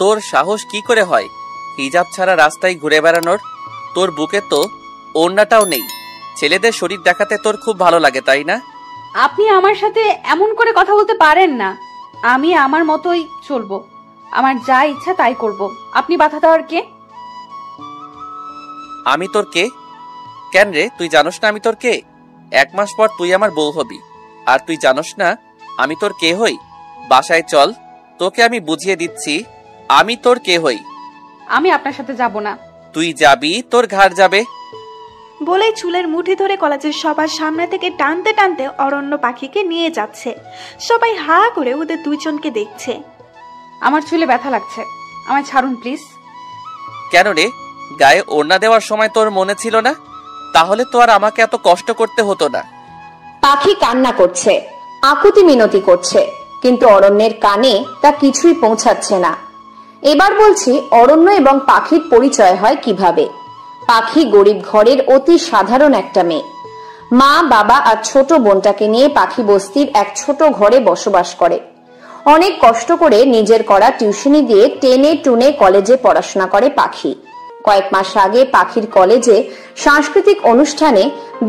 তোর সাহস কি করে হয় হিজাব ছাড়া রাস্তায় ঘুরে বেড়ানোর? তোর বুকে তো ওড়নাটাও নেই। ছেলেদের শরীর দেখাতে তোর খুব ভালো লাগে, তাই না? আপনি আমার সাথে এমন করে কথা বলতে পারেন না। আমি আমার মতোই চলবো, আমার যা ইচ্ছা তাই করব। আপনি বাধা দেওয়ার কে? আমি তোর কে? কেন রে, তুই জানোস না আমি তোর কে? 1 মাস পর তুই আমার বউ হবি, আর তুই জানোস না আমি তোর কে হই? বাসায় চল, তোকে আমি বুঝিয়ে দিচ্ছি আমি তোর কে হই। আমি আপনার সাথে যাব না। তুই যাবি, তোর ঘাড় যাবে। বলেই চুলের মুঠি ধরে কলেজের সবার সামনে থেকে টানতে টানতে অরণ্য পাখিকে নিয়ে যাচ্ছে। সবাই হা করে ওদের দুইজনকে দেখছে। আমার চুলে ব্যথা লাগছে, আমায় ছাড়ুন প্লিজ। কেন রে, গায়ে ওড়না দেওয়ার সময় তোর মনে ছিল না? তাহলে তো আর আমাকে এত কষ্ট করতে হতো না। পাখি কান্না করছে, আকুতি মিনতি করছে, কিন্তু অরণ্যের কানে তা কিছুই পৌঁছাচ্ছে না। এবার বলছি অরণ্য এবং পাখির পরিচয় হয় কিভাবে। পাখি গরিব ঘরের অতি সাধারণ একটা মেয়ে। মা, বাবা আর ছোট বোনটাকে নিয়ে পাখি বস্তির এক ছোট ঘরে বসবাস করে। অনেক কষ্ট করে নিজের করা টিউশনি দিয়ে টেনে টুনে কলেজে পড়াশোনা করে পাখি। কয়েক মাস আগে পাখির কলেজে সাংস্কৃতিক অনুষ্ঠানে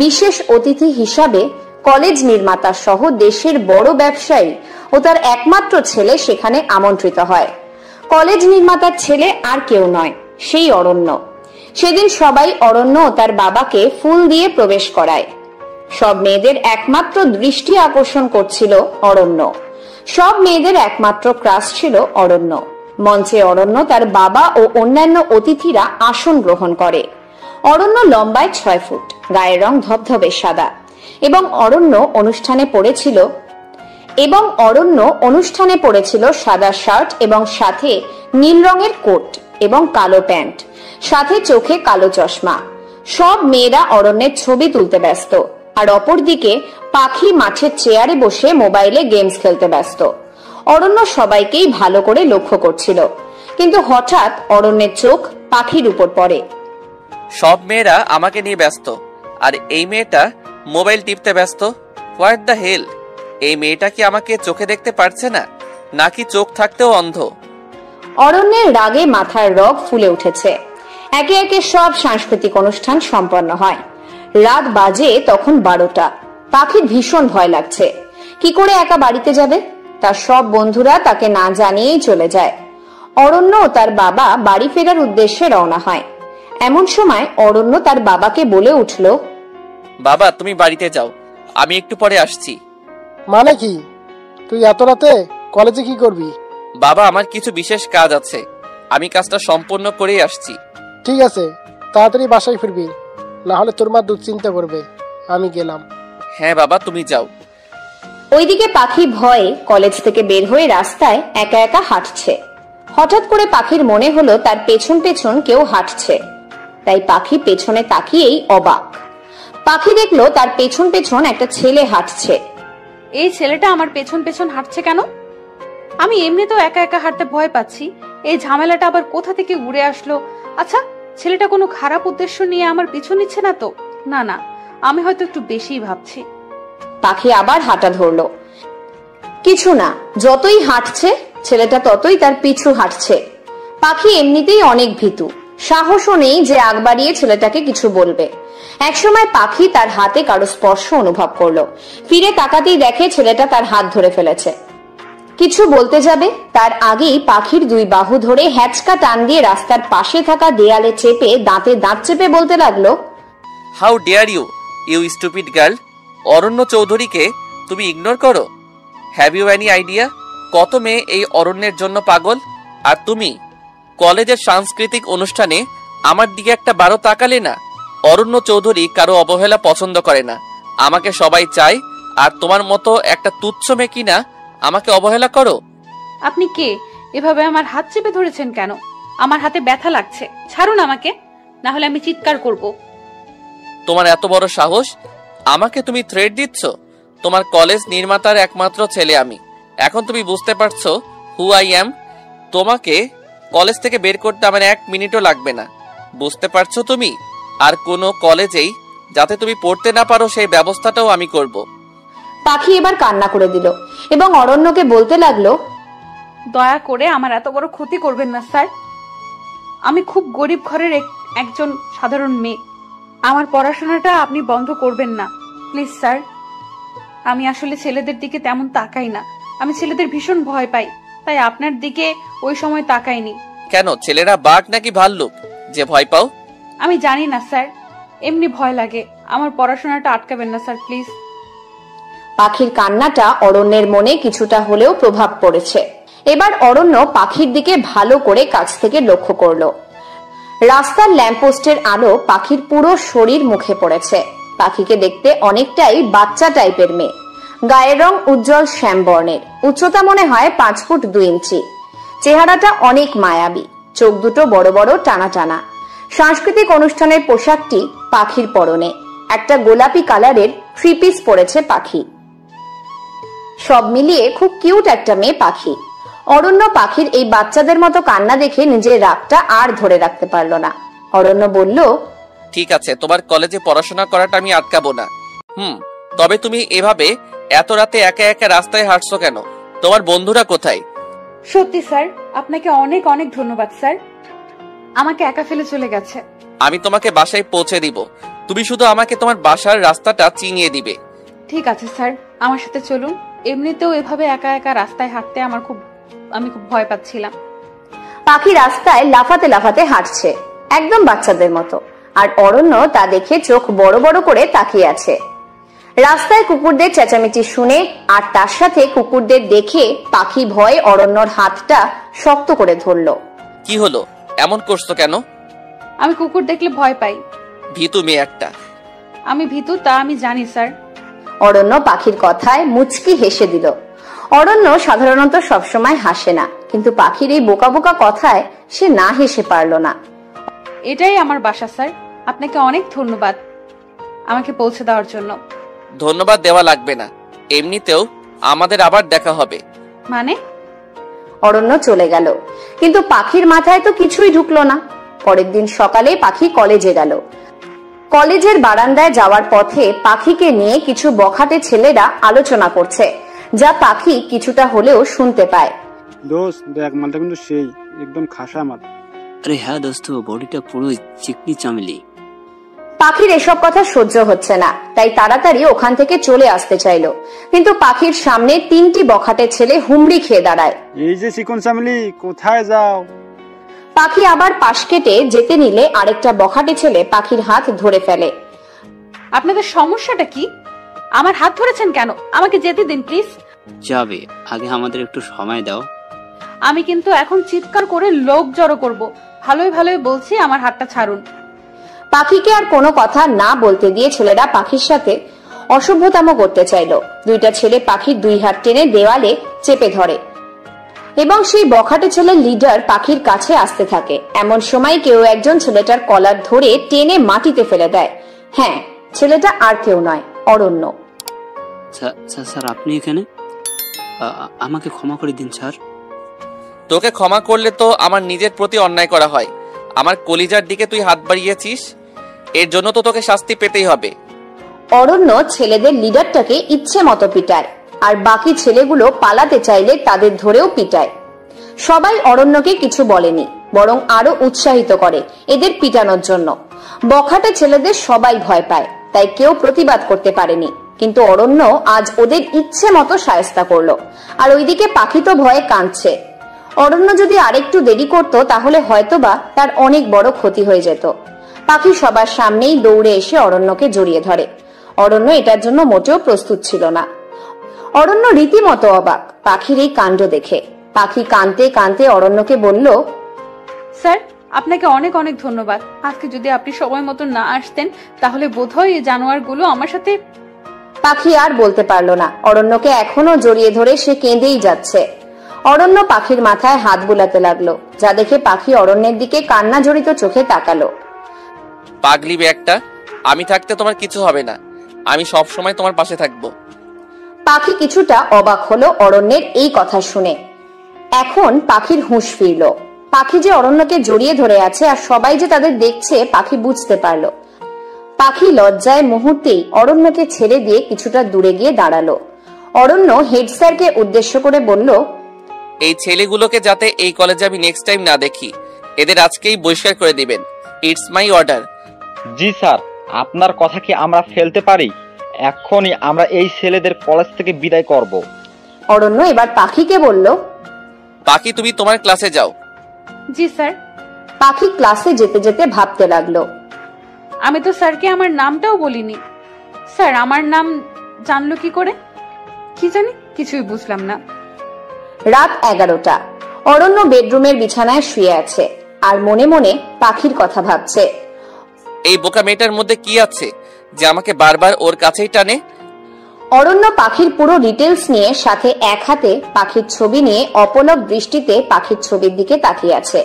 বিশেষ অতিথি হিসাবে কলেজ নির্মাতা সহ দেশের বড় ব্যবসায়ী ও তার একমাত্র ছেলে সেখানে আমন্ত্রিত হয়। কলেজ নির্মাতার ছেলে আর কেউ নয়, সেই অরণ্য। সেদিন সবাই অরণ্য ও তার বাবাকে ফুল দিয়ে প্রবেশ করায়। সব মেয়েদের একমাত্র দৃষ্টি আকর্ষণ করছিল অরণ্য। সব মেয়েদের একমাত্র ক্রাশ ছিল অরণ্য। মঞ্চে অরণ্য, তার বাবা ও অন্যান্য অতিথিরা আসন গ্রহণ করে। অরণ্য লম্বায় 6 ফুট, গায়ের রং ধবধবে সাদা এবং অরণ্য অনুষ্ঠানে পড়েছিল সাদা শার্ট এবং সাথে নীল রঙের কোট এবং কালো প্যান্ট, সাথে চোখে কালো চশমা। সব মেয়েরা অরণ্যের ছবি তুলতে ব্যস্ত, আর অপরদিকে পাখি মাঠের চেয়ারে বসে মোবাইলে গেমস খেলতে ব্যস্ত। অরণ্য সবাইকেই ভালো করে লক্ষ্য করছিল, কিন্তু হঠাৎ অরণ্যের চোখ পাখির উপর পড়ে। সব মেয়েরা আমাকে নিয়ে ব্যস্ত, আর এই মেয়েটা মোবাইল টিপতে ব্যস্ত। What the hell! এই মেয়েটা কি আমাকে চোখে দেখতে পারছে না, নাকি চোখ থাকতেও অন্ধ? অরণ্যের রাগে মাথার রগ ফুলে উঠেছে। একে একে সব সাংস্কৃতিক অনুষ্ঠান সম্পন্ন হয়। রাত বাজে তখন 12টা। পাখির ভীষণ ভয় লাগছে। কি করে একা বাড়িতে যাবে? তার সব বন্ধুরা তাকে না জানিয়েই চলে যায়। অরণ্য ও তার বাবা বাড়ি ফেরার উদ্দেশ্যে রওনা হয়। এমন সময় অরণ্য তার বাবাকে বলে উঠল, বাবা, তুমি বাড়িতে যাও, আমি একটু পরে আসছি। মানে কি? তুই এত রাতে কলেজে কি করবি? বাবা, আমার কিছু বিশেষ কাজ আছে, আমি কাজটা সম্পূর্ণ করেই আসছি। ঠিক আছে, তাড়াতাড়ি বাসায় ফিরবি, না হলে তোর মা দুশ্চিন্তা করবে। আমি গেলাম। হ্যাঁ বাবা, তুমি যাও। ওইদিকে পাখি ভয়ে কলেজ থেকে বের হয়ে রাস্তায় একা একা হাঁটছে। হঠাৎ করে পাখির মনে হলো তার পেছন পেছন কেউ হাঁটছে। তাই পাখি পেছনে তাকিয়েই অবাক। পাখি দেখলো তার পেছন পেছন একটা ছেলে হাঁটছে। এই ছেলেটা আমার পেছন পেছন হাঁটছে কেন? আমি এমনিতেও একা একা হাঁটতে ভয় পাচ্ছি, এই ঝামেলাটা আবার কোথা থেকে উড়ে আসলো? আচ্ছা, ছেলেটা কোনো খারাপ উদ্দেশ্য নিয়ে আমার পিছু নিচ্ছে না তো? না না, আমি হয়তো একটু বেশিই ভাবছি। পাখি আবার হাঁটা ধরলো। কিছু না, যতই হাঁটছে ছেলেটা ততই তার পিছু হাঁটছে। পাখি এমনিতেই অনেক ভীতু, সাহসও নেই যে আগ বাড়িয়ে ছেলেটাকে কিছু বলবে। একসময় পাখি তার হাতে কারো স্পর্শ অনুভব করলো। ফিরে তাকাতেই দেখে ছেলেটা তার হাত ধরে ফেলেছে। কিছু বলতে যাবে তার আগেই পাখির 2 বাহু ধরে হ্যাচকা টান দিয়ে রাস্তার পাশে থাকা দেয়ালে চেপে দাঁতে দাঁত চেপে বলতে লাগলো, how dare you, you stupid girl! Aranya চৌধুরীকে তুমি ইগনোর করো? হ্যাভ ইউ এনি আইডিয়া কত মেয়ে এই অরণ্যের জন্য পাগল? আর তুমি কলেজের সাংস্কৃতিক অনুষ্ঠানে আমার দিকে একটা বারো তাকালে না? অরণ্য চৌধুরী কারো অবহেলা পছন্দ করে না, আমাকে সবাই চায়। আর তোমার মতো একটা তুচ্ছ মেয়ে কিনা আমাকে অবহেলা করো? আপনি কে? এভাবে আমার হাত চেপে ধরেছেন কেন? আমার হাতে ব্যথা লাগছে, ছাড়ুন আমাকে, না হলে আমি চিৎকার করব। তোমার এত বড় সাহস, আমাকে তুমি থ্রেট দিচ্ছ? তোমার কলেজ নির্মাতার একমাত্র ছেলে আমি। এখন তুমি বুঝতে পারছো হু আই অ্যাম? তোমাকে কলেজ থেকে বের করতে আমার 1 মিনিটও লাগবে না, বুঝতে পারছো তুমি? আর কোনো কলেজেই যাতে তুমি পড়তে না পারো সেই ব্যবস্থাটাও আমি করব। পাখি এবার কান্না করে দিল এবং অরণ্যকে বলতে লাগলো, দয়া করে আমার এত বড় ক্ষতি করবেন না স্যার। আমি খুব গরিব ঘরের একজন সাধারণ মেয়ে। আমার পড়াশোনাটা আপনি বন্ধ করবেন না প্লিজ স্যার। আমি আসলে ছেলেদের দিকে তেমন তাকাই না, আমি ছেলেদের ভীষণ ভয় পাই, তাই আপনার দিকে ওই সময় তাকাইনি। কেন, ছেলেরা বাঘ নাকি ভাল্লুক যে ভয় পাও? আমি জানি না স্যার, এমনি ভয় লাগে। আমার পড়াশোনাটা আটকাবেন না স্যার প্লিজ। পাখির কান্নাটা অরণ্যের মনে কিছুটা হলেও প্রভাব পড়েছে। এবার অরণ্য পাখির দিকে ভালো করে কাছ থেকে লক্ষ্য করলো। রাস্তার ল্যাম্পপোস্টের আলো পাখির পুরো শরীর মুখে পড়েছে। পাখিকে দেখতে অনেকটাই বাচ্চা টাইপের মেয়ে। গায়ের রং উজ্জ্বল শ্যাম বর্ণের, উচ্চতা মনে হয় 5 ফুট 2 ইঞ্চি। চেহারাটা অনেক মায়াবী, চোখ দুটো বড় বড় টানা টানা। সাংস্কৃতিক অনুষ্ঠানের পোশাকটি পাখির পরনে, একটা গোলাপি কালারের 3 পিস পরেছে পাখি। সব মিলিয়ে খুব কিউট একটা মেয়ে পাখি। অরণ্য পাখির এই বাচ্চাদের মতো কান্না দেখে নিজের রাগটা আর ধরে রাখতে পারলো না। অরণ্য বলল, ঠিক আছে, তোমার কলেজে পড়াশোনা করাটা আমি আটকাবো না। তবে তুমি এভাবে এত রাতে একা একা রাস্তায় হাঁটছো কেন? তোমার বন্ধুরা কোথায়? সত্যি স্যার, আপনাকে অনেক অনেক ধন্যবাদ স্যার, আমাকে একা ফেলে চলে গেছে। আমি তোমাকে বাসায় পৌঁছে দিব, তুমি শুধু আমাকে তোমার বাসার রাস্তাটা চিনিয়ে দিবে। ঠিক আছে স্যার, আমার সাথে চলুন। এমনিতেও এভাবে একা একা রাস্তায় হাঁটতে আমি খুব ভয় পাচ্ছিলাম। পাখি রাস্তায় লাফাতে লাফাতে হাঁটছে, একদম বাচ্চাদের মতো। আর অরণ্য তা দেখে চোখ বড় বড় করে তাকিয়ে আছে। রাস্তায় কুকুরদের চেঁচামেচি শুনে আর তার সাথে কুকুরদের দেখে পাখি ভয়ে অরণ্যর হাতটা শক্ত করে ধরলো। কি হলো, এমন করছো কেন? আমি কুকুর দেখলে ভয় পাই। ভীতু মেয়ে একটা। আমি ভীতু তা আমি জানি স্যার। অরণ্য পাখির কথায় মুচকি হেসে দিল। অরণ্য সাধারণত সবসময় হাসে না, কিন্তু পাখির এই বোকা বোকা কথায় সে না হেসে পারল না। এটাই আমার বাসা স্যার, আপনাকে অনেক ধন্যবাদ আমাকে পৌঁছে দেওয়ার জন্য। ধন্যবাদ দেওয়া লাগবে না, এমনিতেও আমাদের আবার দেখা হবে। মানে? অরণ্য চলে গেল, কিন্তু পাখির মাথায় তো কিছুই ঢুকলো না। পরের দিন সকালে পাখি কলেজে গেল। কলেজের বারান্দায় যাওয়ার পথে পাখিকে নিয়ে কিছু বখাটে ছেলেরা আলোচনা করছে, যা পাখি কিছুটা হলেও শুনতে পায়। দোস্ত দেখ, মালটা কিন্তু সেই একদম খাসা মাল। আরে হ্যাঁ দোস্ত, বডিটা পুরো চিকনি চামেলি। পাখির এসব কথা সহ্য হচ্ছে না, তাই তাড়াতাড়ি ওখান থেকে চলে আসতে চাইলো, কিন্তু পাখির সামনে 3টি বখাটে ছেলে হুমড়ি খেয়ে দাঁড়ায়। এই যে চিকন চামেলি, কোথায় যাও? পাখি আবার পাশ কেটে যেতে নিলে আরেকটা বখাটে ছেলে পাখির হাত ধরে ফেলে। আপনাদের সমস্যাটা কি? আমার হাত ধরেছেন কেন? আমাকে যেতে দিন প্লিজ। যাবে, আগে আমাদের একটু সময় দাও। আমি কিন্তু এখন চিৎকার করে লোক জড়ো করব। ভালোই ভালোই বলছি, আমার হাতটা ছাড়ুন। পাখিকে আর কোনো কথা না বলতে দিয়ে ছেলেরা পাখির সাথে অসভ্যতাম করতে চাইলো। 2টা ছেলে পাখির 2 হাত টেনে দেওয়ালে চেপে ধরে এবং সেই বখাটে ছেলের লিডার পাখির কাছে আসতে থাকে। এমন সময় কেউ একজন ছেলেটার কলার ধরে টেনে মাটিতে ফেলে দেয়। হ্যাঁ, ছেলেটা আর কেউ নয়, অরণ্য। স্যার আপনি এখানে? আমাকে ক্ষমা করে দিন স্যার। তোকে ক্ষমা করলে তো আমার নিজের প্রতি অন্যায় করা হয়। আমার কলিজার দিকে তুই হাত বাড়িয়েছিস, এর জন্য তো তোকে শাস্তি পেতেই হবে। অরণ্য ছেলেদের লিডারটাকে ইচ্ছে মতো পিটায়, আর বাকি ছেলেগুলো পালাতে চাইলে তাদের ধরেও পিটায়। সবাই অরণ্যকে কিছু বলেনি, বরং আরো উৎসাহিত করে এদের পিটানোর জন্য। বখাটে ছেলেদের সবাই ভয় পায়, তাই কেউ প্রতিবাদ করতে পারেনি। কিন্তু অরণ্য আজ ওদের ইচ্ছে মতো শায়েস্তা করলো, আর ওইদিকে পাখি তো ভয়ে কাঁদছে। অরণ্য যদি আরেকটু দেরি করতো তাহলে হয়তোবা তার অনেক বড় ক্ষতি হয়ে যেত। পাখি সবার সামনেই দৌড়ে এসে অরণ্যকে জড়িয়ে ধরে। অরণ্য এটার জন্য মোটেও প্রস্তুত ছিল না। অরণ্য রীতিমতো অবাক পাখির এই কাণ্ড দেখে। পাখি কাঁদতে কাঁদতে অরণ্যকে বলল, স্যার আপনাকে অনেক অনেক ধন্যবাদ। আজকে যদি আপনি সময় মতো না আসতেন তাহলে বোধহয় এই জানোয়ারগুলো আমার সাথে। পাখি আর বলতে পারলো না। অরণ্যকে এখনো জড়িয়ে ধরে সে কেঁদেই যাচ্ছে। অরণ্য পাখির মাথায় হাত বুলাতে লাগলো, যা দেখে পাখি অরণ্যের দিকে কান্না জড়িত চোখে তাকালো। পাগলি একটা, আমি থাকতে তোমার কিছু হবে না, আমি সব সময় তোমার পাশে থাকবো। পাখি কিছুটা অবাক হলো অরণ্যের এই কথা শুনে। এখন পাখির হুঁশ ফিরল। পাখি যে অরণ্যকে জড়িয়ে ধরে আছে আর সবাই যে তাদের দেখছে পাখি বুঝতে পারলো। পাখি লজ্জায় মুহূর্তেই অরণ্যকে ছেড়ে দিয়ে কিছুটা দূরে গিয়ে দাঁড়ালো। অরণ্য হেড স্যারকে উদ্দেশ্য করে বলল, এই ছেলেগুলোকে যাতে এই কলেজে আমি নেক্সট টাইম না দেখি, এদের আজকেই বহিষ্কার করে দিবেন। It's my order. G sir, আপনার কথা কি আমরা ফেলতে পারি? এখনই আমরা এই ছেলেদের কলেজ থেকে বিদায় করব। অরণ্য এবার পাখিকে বলল, পাখি তুমি তোমার ক্লাসে যাও। জি স্যার। পাখি ক্লাসে যেতে যেতে ভাবতে লাগলো, আমি তো স্যারকে আমার নামটাও বলিনি। স্যার আমার নাম জানলো কি করে? কি জানি, কিছুই বুঝলাম না। রাত 11টা। অরণ্য বেডরুমের বিছানায় শুয়ে আছে আর মনে মনে পাখির কথা ভাবছে। এই বোকা মেয়েটার মধ্যে কি আছে যে আমাকে বারবার ওর কাছেই টানে? অরণ্য পাখির পুরো ডিটেলস নিয়ে সাথে এক হাতে পাখির ছবি নিয়ে অপলক দৃষ্টিতে পাখির ছবির দিকে তাকিয়ে আছে।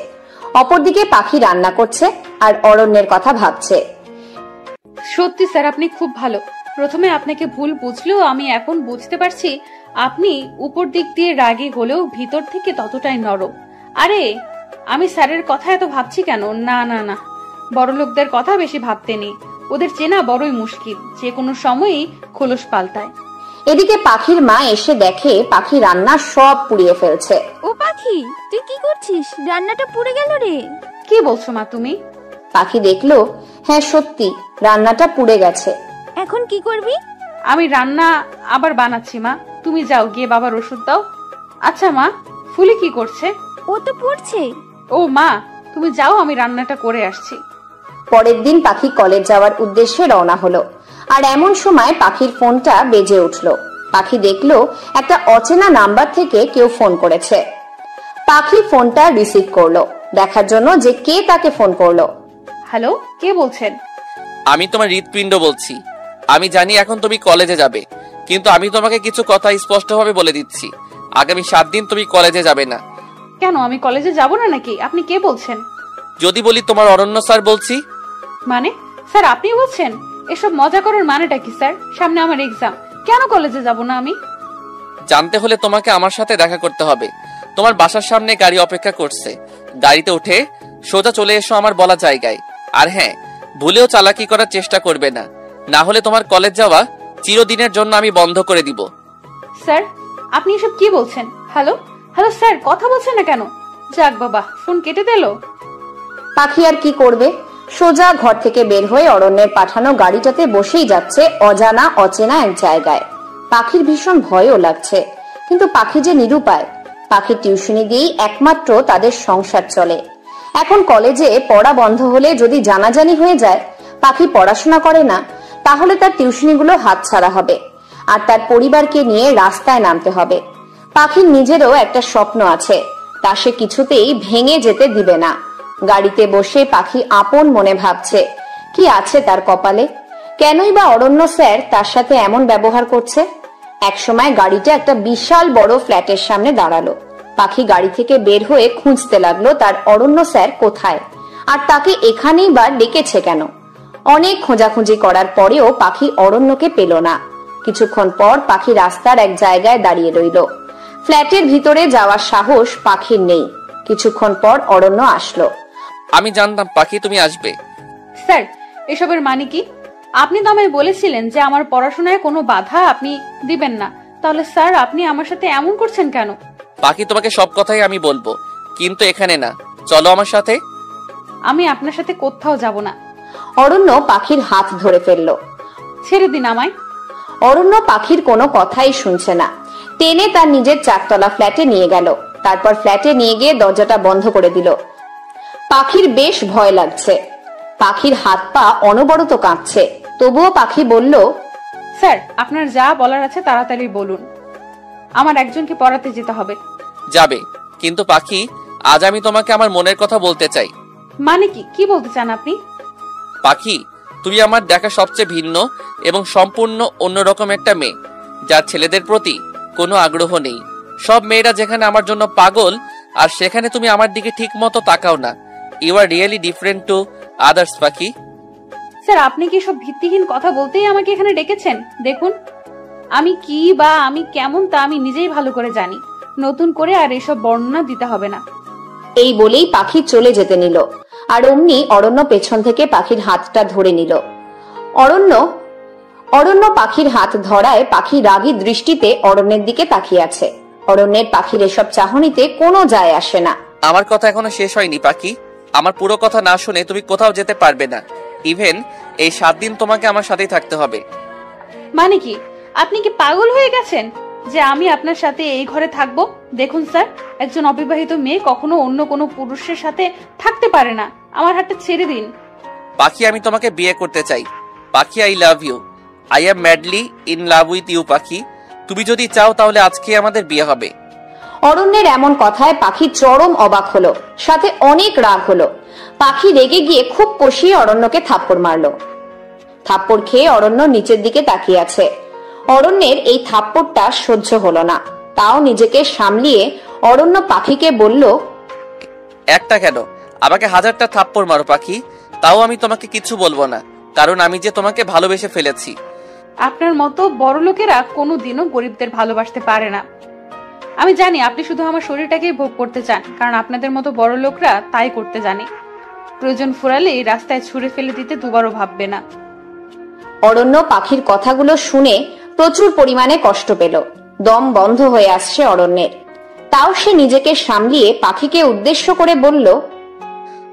অপরদিকে পাখি রান্না করছে আর অরণ্যের কথা ভাবছে। সত্যি স্যার আপনি খুব ভালো। প্রথমে আপনাকে ভুল বুঝলেও আমি এখন বুঝতে পারছি আপনি উপর দিক দিয়ে রাগী হলেও ভিতর থেকে ততটাই নরম। আরে আমি স্যারের কথা এত ভাবছি কেন? না না না, বড় লোকদের কথা বেশি ভাবতে নেই, ওদের চেনা বড়ই মুশকিল, যে কোনো সময়ই খোলস পাল্টায়। এদিকে পাখির মা এসে দেখে পাখি রান্না সব পুড়িয়ে ফেলছে। ও পাখি, তুই কি করছিস? রান্নাটা পুড়ে গেল রে। কি বলছো মা তুমি? পাখি দেখলো হ্যাঁ সত্যি রান্নাটা পুড়ে গেছে। এখন কি করবি? আমি রান্না আবার বানাচ্ছি মা, তুমি যাও গিয়ে বাবার ওষুধ দাও। আচ্ছা মা, ফুলি কি করছে? ও তো পড়ছে। ও মা, তুমি যাও, আমি রান্নাটা করে আসছি। পরের দিন পাখি কলেজ যাওয়ার উদ্দেশ্যে রওনা হলো। আর এমন সময় পাখির ফোনটা বেজে উঠলো। পাখি দেখলো একটা অচেনা নাম্বার থেকে কেউ ফোন করেছে। পাখি ফোনটা রিসিভ করলো, দেখার জন্য যে কে তাকে ফোন করলো। হ্যালো, কে বলছেন? আমি তোমার হৃৎপিণ্ড বলছি। আমি জানি এখন তুমি কলেজে যাবে, কিন্তু আমি তোমাকে কিছু কথা স্পষ্টভাবে বলে দিচ্ছি, আগামী 7 দিন তুমি কলেজে যাবে না। কেন, আমি কলেজে যাব না নাকি? আপনি কে বলছেন? যদি বলি তোমার অরণ্য স্যার বলছি। মানে স্যার আপনি বলছেন? এসব মজা করার মানেটা কি স্যার? সামনে আমার এক্সাম, কেন কলেজে যাব না আমি? জানতে হলে তোমাকে আমার সাথে দেখা করতে হবে। তোমার বাসার সামনে গাড়ি অপেক্ষা করছে, গাড়িতে উঠে সোজা চলে এসো আমার বলা জায়গায়। আর হ্যাঁ, ভুলেও চালাকি করার চেষ্টা করবে না, না হলে তোমার কলেজ যাওয়া চিরদিনের জন্য আমি বন্ধ করে দিব। স্যার আপনি এসব কি বলছেন? হ্যালো হ্যালো স্যার, কথা বলছেন না কেন? যাক বাবা, ফোন কেটে দিল। পাখি আর কি করবে, সোজা ঘর থেকে বের হয়ে অরণ্যের পাঠানো গাড়িটাতে বসেই যাচ্ছে অজানা অচেনা এক জায়গায়। পাখির ভীষণ ভয়ও লাগছে, কিন্তু পাখি যে নিরুপায়। পাখির টিউশনি দিয়েই একমাত্র তাদের সংসার চলে। এখন কলেজে পড়া বন্ধ হলে যদি জানাজানি হয়ে যায় পাখি পড়াশোনা করে না, তাহলে তার টিউশনিগুলো হাতছাড়া হবে আর তার পরিবারকে নিয়ে রাস্তায় নামতে হবে। পাখির নিজেরও একটা স্বপ্ন আছে, তা সে কিছুতেই ভেঙে যেতে দিবে না। গাড়িতে বসে পাখি আপন মনে ভাবছে কি আছে তার কপালে, কেনই বা অরণ্য স্যার তার সাথে এমন ব্যবহার করছে। একসময় গাড়িটা একটা বিশাল বড় ফ্ল্যাটের সামনে দাঁড়ালো। পাখি গাড়ি থেকে বের হয়ে খুঁজতে লাগলো তার অরণ্য স্যার কোথায়, আর তাকে এখানেই বা ডেকেছে কেন। অনেক খোঁজাখুঁজি করার পরেও পাখি অরণ্যকে পেল না। কিছুক্ষণ পর পাখি রাস্তার এক জায়গায় দাঁড়িয়ে রইল। ফ্ল্যাটের ভিতরে যাওয়ার সাহস পাখির নেই। কিছুক্ষণ পর অরণ্য আসলো। আমি জানতাম পাখি তুমি আসবে। স্যার এসবের মানে কি? আপনি তো আমায় বলেছিলেন যে আমার পড়াশোনায় কোনো বাধা আপনি দিবেন না, তাহলে স্যার আপনি আমার সাথে এমন করছেন কেন? পাখি তোমাকে সব কথাই আমি বলবো, কিন্তু এখানে না, চলো আমার সাথে। আমি আপনার সাথে কোথাও যাব না। অরণ্য পাখির হাত ধরে ফেললো। ছেড়ে দিন আমায়। অরণ্য পাখির কোনো কথাই শুনছে না, টেনে তার নিজের 4তলা ফ্ল্যাটে নিয়ে গেল। তারপর ফ্ল্যাটে নিয়ে গিয়ে দরজাটা বন্ধ করে দিল। পাখির বেশ ভয় লাগছে, পাখির হাত পা অনবরত কাঁপছে। তবুও পাখি বলল, স্যার আপনার যা বলার আছে তাড়াতাড়ি বলুন, আমার একজনকে পড়াতে যেতে হবে। যাবে, কিন্তু পাখি আজ আমি তোমাকে আমার মনের কথা বলতে চাই। মানে কি? কি বলতে চান আপনি? পাখি, তুমি আমার দেখা সবচেয়ে ভিন্ন এবং সম্পূর্ণ অন্যরকম একটা মেয়ে, যার ছেলেদের প্রতি কোনো আগ্রহ নেই। সব মেয়েরা যেখানে আমার জন্য পাগল, আর সেখানে তুমি আমার দিকে ঠিক মতো তাকাও না। You are really different to others Pakhi. Sir আপনি কি সব ভিত্তিহীন কথা বলতেই আমাকে এখানে ডেকেছেন? দেখুন আমি কি বা আমি কেমন তা আমি নিজেই ভালো করে জানি, নতুন করে আর এসব বর্ণনা দিতে হবে না। এই বলেই পাখি চলে যেতে নিল। আর অমনি অরণ্য পেছন থেকে পাখির হাতটা ধরে নিল। অরণ্য পাখির হাত ধরায় পাখি রাগী দৃষ্টিতে অরণ্যের দিকে তাকিয়ে আছে। অরণ্যের পাখির এসব চাহনিতে কোনো যায় আসে না। আমার কথা এখনো শেষ হয়নি পাখি। আমার পুরো কথা না শুনে তুমি কোথাও যেতে পারবে না। ইভেন এই 7 দিন তোমাকে আমার সাথেই থাকতে হবে। মানে কি, আপনি কি পাগল হয়ে গেছেন যে আমি আপনার সাথে এই ঘরে থাকবো? দেখুন স্যার, একজন অবিবাহিত মেয়ে কখনো অন্য কোনো পুরুষের সাথে থাকতে পারে না। আমার হাতটা ছেড়ে দিন। পাখি, আমি তোমাকে বিয়ে করতে চাই। Pakhi, I love you. I am madly in love with you Pakhi. তুমি যদি চাও তাহলে আজকে আমাদের বিয়ে হবে। অরণ্যের এমন কথায় পাখি চরম অবাক হলো, সাথে অনেক রাগ হলো। পাখি রেগে গিয়ে খুব কষিয়ে অরণ্যকে থাপ্পড় মারলো। থাপ্পড় খেয়ে অরণ্য নিচের দিকে তাকিয়ে আছে। অরণ্যের এই থাপ্পড়টা সহ্য হলো না, তাও নিজেকে সামলিয়ে অরণ্য পাখিকে বলল, একটা কেন, আমাকে 1000টা থাপ্পড় মারো পাখি, তাও আমি তোমাকে কিছু বলবো না, কারণ আমি যে তোমাকে ভালোবেসে ফেলেছি। আপনার মতো বড় লোকেরা কোনোদিনও গরিবদের ভালোবাসতে পারে না। আমি জানি আপনি শুধু আমার শরীরটাকেই ভোগ করতে চান, কারণ আপনাদের মতো বড় লোকরা তাই করতে জানে। প্রয়োজন ফুরালে রাস্তায় ছুঁড়ে ফেলে দিতে দুবারও ভাববে না। অরণ্য পাখির কথাগুলো শুনে প্রচুর পরিমাণে কষ্ট পেল। দম বন্ধ হয়ে আসছে অরণ্যের। তাও সে নিজেকে সামলিয়ে পাখিকে উদ্দেশ্য করে বলল,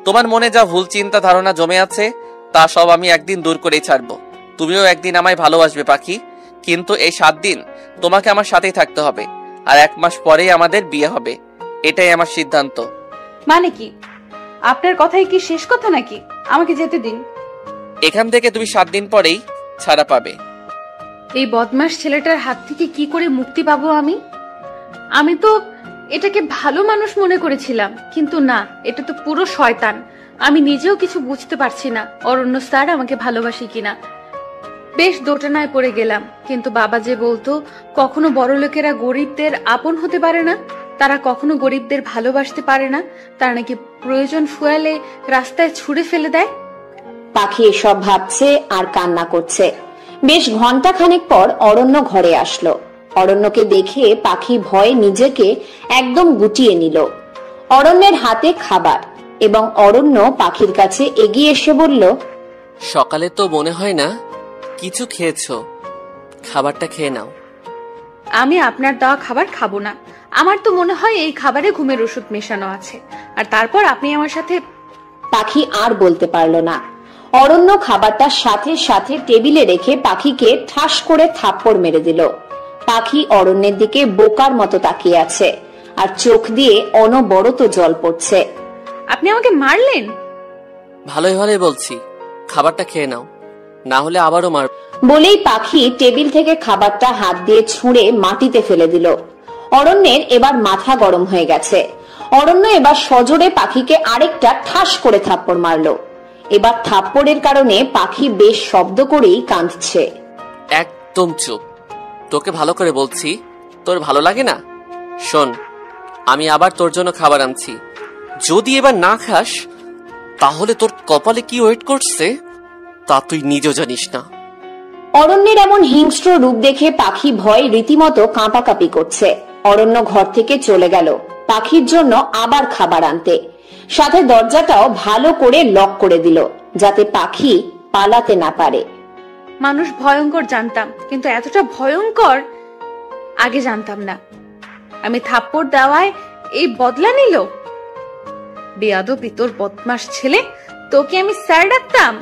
তোমার মনে যা ভুল চিন্তা ধারণা জমে আছে তা সব আমি একদিন দূর করেই ছাড়বো। তুমিও একদিন আমায় ভালোবাসবে পাখি, কিন্তু এই 7 দিন তোমাকে আমার সাথেই থাকতে হবে, আর 1 মাস পরেই আমাদের বিয়ে হবে। এটাই আমার সিদ্ধান্ত। মানে কি, আপনার কথাই কি শেষ কথা নাকি? আমাকে যেতে দিন। এখান থেকে তুমি 7 দিন পরেই ছাড়া পাবে। এই বদমাস ছেলেটার হাত থেকে কি করে মুক্তি পাবো আমি? আমি তো এটাকে ভালো মানুষ মনে করেছিলাম, কিন্তু না, এটা তো পুরো শয়তান। আমি নিজেও কিছু বুঝতে পারছি না অরণ্য স্যার আমাকে ভালোবাসে কিনা। বেশ দোটানায় পড়ে গেলাম, কিন্তু বাবা যে বলতো কখনো বড় লোকেরা গরিবদের আপন হতে পারে না, তারা কখনো গরিবদের ভালোবাসতে পারে না, তারা নাকি প্রয়োজন ফুয়ালে রাস্তায় ছুঁড়ে ফেলে দেয়। পাখি এসব ভাবছে আর কান্না করছে। বেশ ঘন্টাখানেক পর অরণ্য ঘরে আসলো। অরণ্যকে দেখে পাখি ভয়ে নিজেকে একদম গুটিয়ে নিল। অরণ্যের হাতে খাবার, এবং অরণ্য পাখির কাছে এগিয়ে এসে বলল, সকালে তো মনে হয় না কিছু খেয়েছো, খাবারটা খেয়ে নাও। আমি আপনার দেওয়া খাবার খাবো না। আমার তো মনে হয় এই খাবারে ঘুমের ওষুধ মেশানো আছে, আর তারপর আপনি আমার সাথে। পাখি আর বলতে পারল না। অরণ্য খাবারটা সাথে সাথে টেবিলে রেখে পাখিকে ঠাস করে থাপ্পড় মেরে দিল। পাখি অরণ্যের দিকে বোকার মতো তাকিয়ে আছে, আর চোখ দিয়ে অনবরত জল পড়ছে। আপনি আমাকে মারলেন? ভালোই ভালোই বলছি, খাবারটা খেয়ে নাও, না হলে আবারও মার। বলেই পাখি টেবিল থেকে খাবারটা হাত দিয়ে ছুঁড়ে মাটিতে ফেলে দিল। অরণ্যের এবার মাথা গরম হয়ে গেছে। অরণ্য এবার সজোরে পাখিকে আরেকটা ঠাস করে থাপ্পড় মারলো। এবার থাপ্পড়ের কারণে পাখি বেশ শব্দ করেই কাঁদছে। একদম চুপ, তোকে ভালো করে বলছি, তোর ভালো লাগে না? শোন, আমি আবার তোর জন্য খাবার আনছি, যদি এবার না খাস তাহলে তোর কপালে কি ওয়েট করছে তা তুই নিজেও জানিস না। অরণ্যের এমন হিংস্র রূপ দেখে পাখি ভয় রীতিমতো কাঁপাকাঁপি করছে। অরণ্য ঘর থেকে চলে গেল পাখির জন্য আবার খাবার আনতে, সাথে দরজাটাও ভালো করে লক করে দিল যাতে পাখি পালাতে না পারে। মানুষ ভয়ঙ্কর জানতাম, কিন্তু এতটা ভয়ঙ্কর আগে জানতাম না। আমি থাপ্পড় দেওয়ায় এই বদলা নিল? বেয়াদবি তোর বদমাস ছেলে, তোকে আমি স্যার ডাকতাম?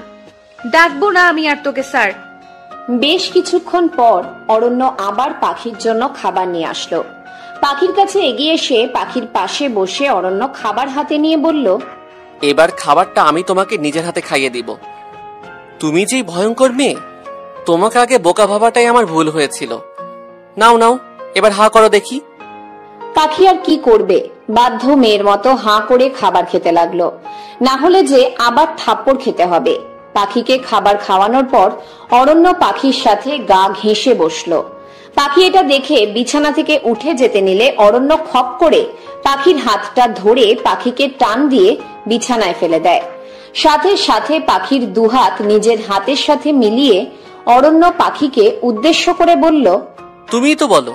ডাকবো না আমি আর তোকে স্যার। বেশ কিছুক্ষণ পর অরণ্য আবার পাখির জন্য খাবার নিয়ে আসলো। পাখির কাছে এগিয়ে এসে পাখির পাশে বসে অরণ্য খাবার হাতে নিয়ে বলল, এবার খাবারটা আমি তোমাকে নিজের হাতে খাইয়ে দিব। তুমি যে ভয়ঙ্কর মেয়ে, তোমাকে আগে বোকা ভাবাটাই আমার ভুল হয়েছিল। নাও নাও, এবার হা করো দেখি। পাখি আর কি করবে, বাধ্য মেয়ের মতো হাঁ করে খাবার খেতে লাগলো, না হলে যে আবার থাপ্পড় খেতে হবে। পাখিকে খাবার খাওয়ানোর পর অরণ্য পাখির সাথে গা ঘেঁষে বসলো। পাখি এটা দেখে বিছানা থেকে উঠে যেতে নিলে অরণ্য খপ করে পাখির হাতটা ধরে পাখিকে টান দিয়ে বিছানায় ফেলে দেয়। সাথে সাথে পাখির দুহাত নিজের হাতের সাথে মিলিয়ে অরণ্য পাখিকে উদ্দেশ্য করে বলল, তুমিই তো বলো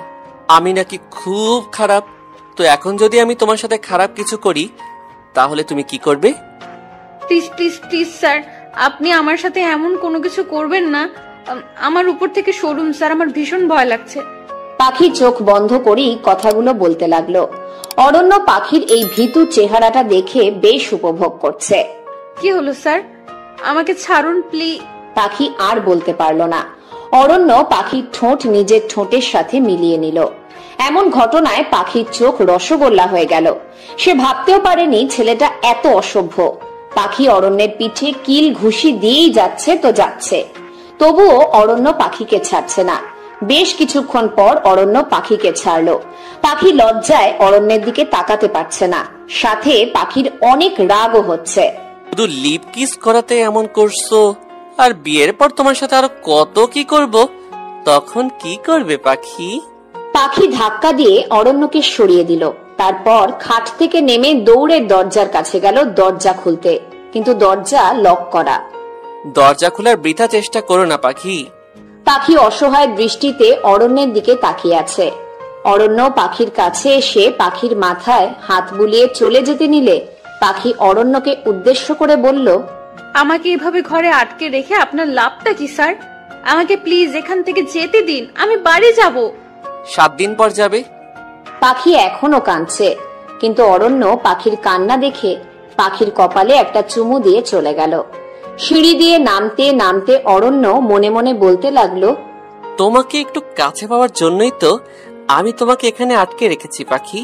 আমি নাকি খুব খারাপ, তো এখন যদি আমি তোমার সাথে খারাপ কিছু করি তাহলে তুমি কি করবে? প্লিজ প্লিজ প্লিজ স্যার, আপনি আমার সাথে এমন কোনো কিছু করবেন না। আমার উপর থেকে সরুন স্যার, আমার ভীষণ ভয় লাগছে। পাখি চোখ বন্ধ করেই কথাগুলো বলতে লাগলো। অরণ্য পাখির এই ভীতু চেহারাটা দেখে বেশ উপভোগ করছে। কি হলো স্যার, আমাকে ছাড়ুন প্লিজ। পাখি আর বলতে পারল না। অরণ্য পাখির ঠোঁট নিজের ঠোঁটের সাথে মিলিয়ে নিল। এমন ঘটনায় পাখির চোখ রসগোল্লা হয়ে গেল। সে ভাবতেও পারেনি ছেলেটা এত অসভ্য। পাখি অরণ্যের পিঠে কিল ঘুষি দিয়েই যাচ্ছে তো যাচ্ছে, তবুও অরণ্য পাখিকে ছাড়ছে না। বেশ কিছুক্ষণ পর অরণ্য পাখিকে ছাড়লো। পাখি লজ্জায় অরণ্যের দিকে তাকাতে পারছে না, সাথে পাখির অনেক রাগও হচ্ছে। শুধু লিপ কিস করাতে এমন করছো, আর বিয়ের পর তোমার সাথে আরো কত কি করব, তখন কি করবে পাখি? পাখি ধাক্কা দিয়ে অরণ্যকে সরিয়ে দিল। তারপর খাট থেকে নেমে দৌড়ে দরজার কাছে গেল দরজা খুলতে, কিন্তু দরজা লক করা। দরজা খোলার বৃথা চেষ্টা করো না পাখি। পাখি অসহায় দৃষ্টিতে অরণ্যের দিকে তাকিয়ে আছে। অরণ্য পাখির কাছে এসে পাখির মাথায় হাত বুলিয়ে চলে যেতে নিলে পাখি অরণ্যকে উদ্দেশ্য করে বলল, আমাকে এভাবে ঘরে আটকে রেখে আপনার লাভটা কি স্যার? আমাকে প্লিজ এখান থেকে যেতে দিন, আমি বাড়ি যাব। 7 দিন পর যাবে। পাখি এখনো কাঁদছে, কিন্তু অরণ্য পাখির কান্না দেখে পাখির কপালে একটা চুমু দিয়ে চলে গেল। সিঁড়ি দিয়ে নামতে নামতে অরণ্য মনে মনে বলতে লাগলো, তোমাকে একটু কাছে পাওয়ার জন্যই তো আমি তোমাকে এখানে আটকে রেখেছি পাখি।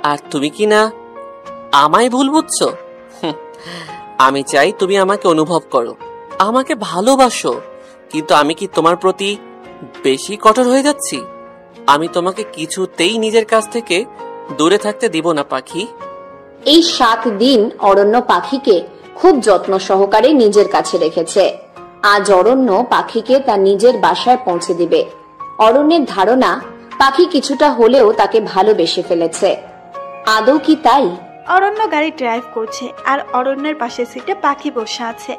আর তুমি কি না আমায় ভুল বুঝছো? আমি চাই তুমি আমাকে অনুভব করো, আমাকে ভালোবাসো, কিন্তু আমি কি তোমার প্রতি বেশি কঠোর হয়ে যাচ্ছি? আমি তোমাকে কিছুতেই নিজের কাছ থেকে দূরে থাকতে দিব না পাখি। এই 7 দিন অরণ্য পাখিকে খুব যত্ন সহকারে নিজের কাছে রেখেছে। আজ অরণ্য পাখিকে তার নিজের বাসায় পৌঁছে দিবে। অরণ্যের ধারণা পাখি কিছুটা হলেও তাকে ভালোবেসে ফেলেছে। আদৌ কি তাই? অরণ্য গাড়ি ড্রাইভ করছে আর অরণ্যের পাশের সিটে পাখি বসে আছে।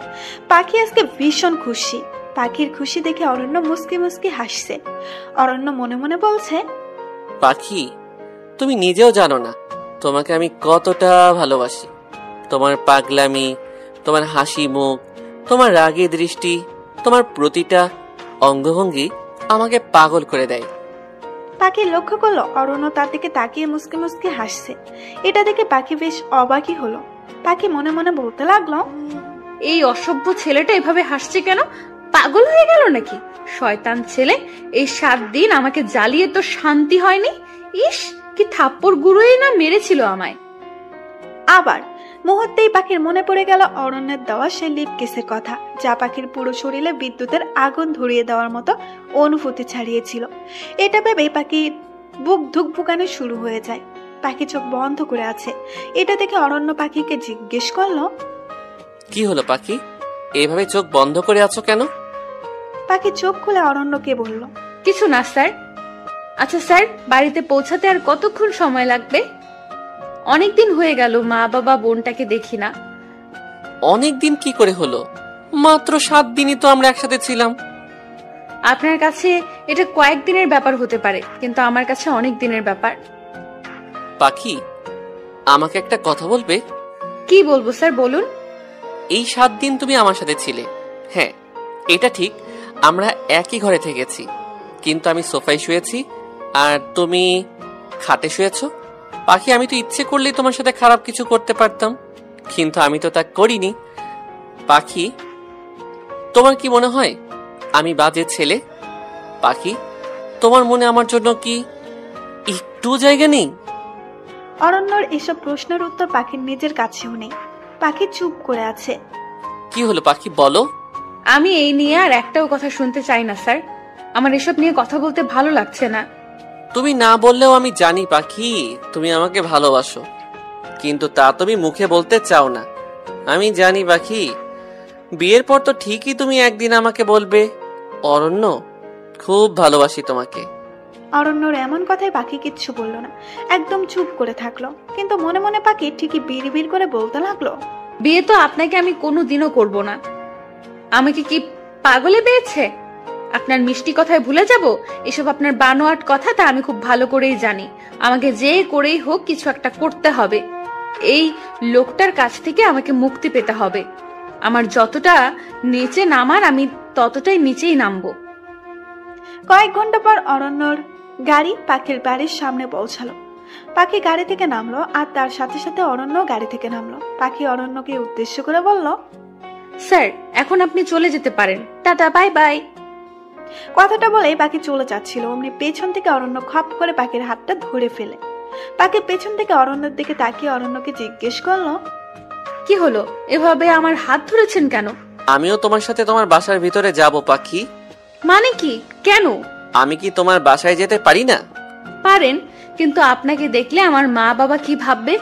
পাখি আজকে ভীষণ খুশি। পাখির খুশি দেখে অরণ্য মুস্কি মুস্কি হাসছে। অরণ্য মনে মনে বলছে, পাখি তুমি নিজেও জানো না তোমাকে আমি কতটা ভালোবাসি। তোমার পাগলামি, তোমার হাসি মুখ, তোমার রাগী দৃষ্টি, তোমার প্রতিটা অঙ্গভঙ্গি আমাকে পাগল করে দেয়। পাখি লক্ষ্য করলো অরণ্য তার দিকে তাকিয়ে মুস্কি মুস্কি হাসছে। এটা দেখে পাখি বেশ অবাকই হলো। পাখি মনে মনে বলতে লাগলো, এই অসভ্য ছেলেটা এভাবে হাসছে কেন? পাগল হয়ে গেল নাকি? শয়তান ছেলে, এই 7 দিন আমাকে জ্বালিয়ে তো শান্তি হয়নি। ইস, কি থাপ্পড় গুঁড়োই না মেরেছিল আমায়। আবার মুহূর্তেই পাখির মনে পড়ে গেল অরণ্যের দেওয়া সেই লিপ কিসের কথা, যা পাখির পুরো শরীরে বিদ্যুতের আগুন ধরিয়ে দেওয়ার মতো অনুভূতি ছাড়িয়েছিল। এটা ভেবে পাখির বুক ধুকভুকানো শুরু হয়ে যায়। পাখি চোখ বন্ধ করে আছে। এটা দেখে অরণ্য পাখিকে জিজ্ঞেস করলো, কি হলো পাখি, এভাবে চোখ বন্ধ করে আছো কেন? পাখি চোখ খুলে অরণ্যকে বলল, কিছু না স্যার। আচ্ছা স্যার, বাড়িতে পৌঁছাতে আর কতক্ষণ সময় লাগবে? অনেকদিন হয়ে গেল মা বাবা বোনটাকে দেখি না। অনেকদিন কি করে হলো? মাত্র 7 দিনই তো আমরা একসাথে ছিলাম। আপনার কাছে এটা কয়েকদিনের ব্যাপার হতে পারে, কিন্তু আমার কাছে অনেক দিনের ব্যাপার। পাখি আমাকে একটা কথা বলবে? কি বলবো স্যার, বলুন। এই 7 দিন তুমি আমার সাথে ছিলে। হ্যাঁ, এটা ঠিক, আমরা একই ঘরে থেকেছি, কিন্তু আমি সোফায় শুয়েছি আর তুমি খাটে শুয়েছো। পাখি আমি তো ইচ্ছে করলেই তোমার সাথে খারাপ কিছু করতে পারতাম, কিন্তু আমি তো তা করিনি। পাখি তোমার কি মনে হয় আমি বাজে ছেলে? পাখি তোমার মনে আমার জন্য কি একটু জায়গা নেই? অরণ্যর এসব প্রশ্নের উত্তর পাখির নিজের কাছেও নেই। পাখি চুপ করে আছে। কি হলো পাখি, বলো। আমি এই নিয়ে আর একটাও কথা শুনতে চাই না স্যার। আমার এসব নিয়ে কথা বলতে ভালো লাগছে না। তুমি না বললেও আমি জানি পাখি তুমি আমাকে ভালোবাসো, কিন্তু তা তুমি মুখে বলতে চাও না। আমি জানি পাখি, বিয়ের পর তো ঠিকই তুমি একদিন আমাকে বলবে, অরণ্য খুব ভালোবাসি তোমাকে। অরণ্যর এমন কথায় পাখি কিচ্ছু বলল না, একদম চুপ করে থাকলো। কিন্তু মনে মনে পাখি ঠিকই বিড়বিড় করে বলতে লাগলো, বিয়ে তো আপনাকে আমি কোনোদিনও করব না। আমাকে কি পাগলে পেয়েছে? আপনার মিষ্টি কথায় ভুলে যাব? এসব আপনার বানোয়াট কথা তা আমি খুব ভালো করেই জানি। আমাকে যে করেই হোক কিছু একটা করতে হবে। এই লোকটার কাছ থেকে আমাকে মুক্তি পেতে হবে। আমার যতটা নিচে নামার আমি ততটাই নিচেই নামবো। কয়েক ঘন্টা পর অরণ্যর গাড়ি পাখির বাড়ির সামনে পৌঁছালো। পাখি গাড়ি থেকে নামলো আর তার সাথে সাথে অরণ্য গাড়ি থেকে নামলো। পাখি অরণ্যকে উদ্দেশ্য করে বলল, স্যার এখন আপনি চলে যেতে পারেন, টাটা বাই বাই। কথাটা বলে পাখি চলে যাচ্ছিল, অমনি পেছন থেকে অরণ্য খপ করে পাখির হাতটা ধরে ফেলে। পাখি পেছন থেকে অরণ্যের দিকে তাকিয়ে অরণ্যকে জিজ্ঞেস করলো, কি হলো, এভাবে আমার হাত ধরেছেন কেন? আমিও তোমার সাথে তোমার বাসার ভিতরে যাব পাখি। মানে কি, কেন? আমি কি তোমার বাসায় যেতে পারি না? পারেন, কিন্তু আপনাকে দেখলে আমার মা বাবা কি ভাববে?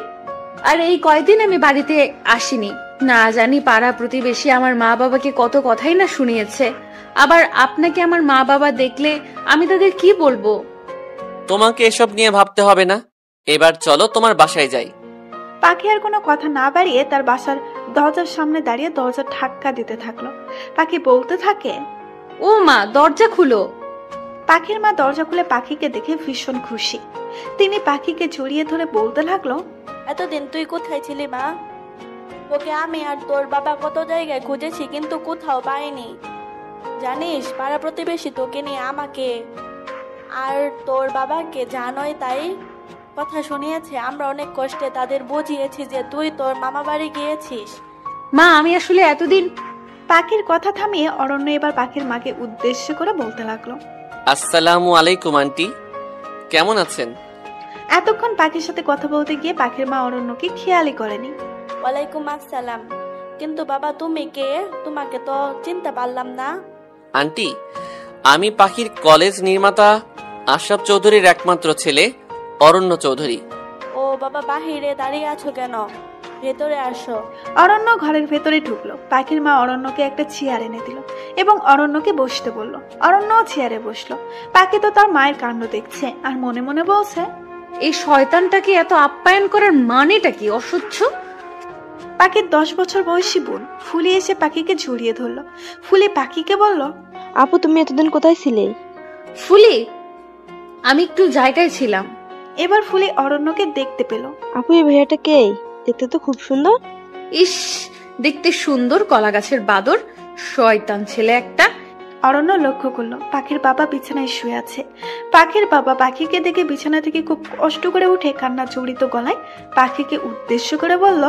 আর এই কয়দিন আমি বাড়িতে আসিনি, না জানি পাড়া প্রতিবেশী আমার মা বাবাকে কত কথাই না শুনিয়েছে। আবার আপনাকে আমার মা বাবা দেখলে আমি তাদের কি বলবো? তোমাকে এসব নিয়ে ভাবতে হবে না, এবার চলো তোমার বাসায় যাই। পাখি আর কোনো কথা না বাড়িয়ে তার বাসার দরজার সামনে দাঁড়িয়ে দরজা ধাক্কা দিতে থাকলো। পাখি বলতে থাকে, ও মা, দরজা খুলো। পাখির মা দরজা খুলে পাখিকে দেখে ভীষণ খুশি। তিনি পাখিকে জড়িয়ে ধরে বলতে লাগলো, এতদিন তুই কোথায় ছিলি মা? তোকে আমি আর তোর বাবা কত জায়গায় খুঁজেছি, কিন্তু কোথাও পাইনি। জানিস, পাড়া প্রতিবেশী তোকে নিয়ে আমাকে আর তোর বাবাকে জানোই তাই কথা শুনিয়েছে। আমরা অনেক কষ্টে তাদের বুঝিয়েছি যে তুই তোর মামা বাড়ি গিয়েছিস। মা, আমি আসলে এতদিন। পাখির কথা থামিয়ে অরণ্য এবার পাখির মাকে উদ্দেশ্য করে বলতে লাগলো, আসসালামু আলাইকুম আন্টি, কেমন আছেন? এতক্ষণ পাখির সাথে কথা বলতে গিয়ে পাখির মা অরণ্যকে খেয়ালই করেনি। ওয়ালাইকুম আসসালাম, কিন্তু বাবা তুমি কে? তোমাকে তো চিনতে পারলাম না। আন্টি, আমি পাখির কলেজ নির্মাতা আশরাফ চৌধুরীর একমাত্র ছেলে অরণ্য চৌধুরী। ও বাবা, বাহিরে দাঁড়িয়ে আছো কেন? ভেতরে আসো। অরণ্য ঘরের ভেতরে ঢুকলো। পাখির মা অরণ্যকে একটা চেয়ার এনে দিল এবং অরণ্যকে বসতে বলল। অরণ্যও চেয়ারে বসলো। পাখি তো তার মায়ের কাণ্ড দেখছে আর মনে মনে বলছে, এই শয়তানটাকে এত আপ্যায়ন করার মানেটা কি? অসহ্য। পাখির 10 বছর বয়সী বোন ফুলি এসে পাখিকে জড়িয়ে ধরলো। ফুলি পাখিকে বলল, আপু তুমি এতদিন কোথায় ছিলে? ফুলি, আমি একটু জায়গায় ছিলাম। এবার ফুলি অরণ্যকে দেখতে পেল। আপু এই ভাইয়াটা কে? দেখতে তো খুব সুন্দর। ইস, দেখতে সুন্দর, কলা গাছের বাদর, শয়তান ছেলে একটা। অরণ্য লক্ষ্য করলো পাখির বাবা বিছানায় শুয়ে আছে। পাখির বাবা পাখিকে দেখে বিছানা থেকে খুব কষ্ট করে উঠে কান্না জড়িত গলায় পাখিকে উদ্দেশ্য করে বলল,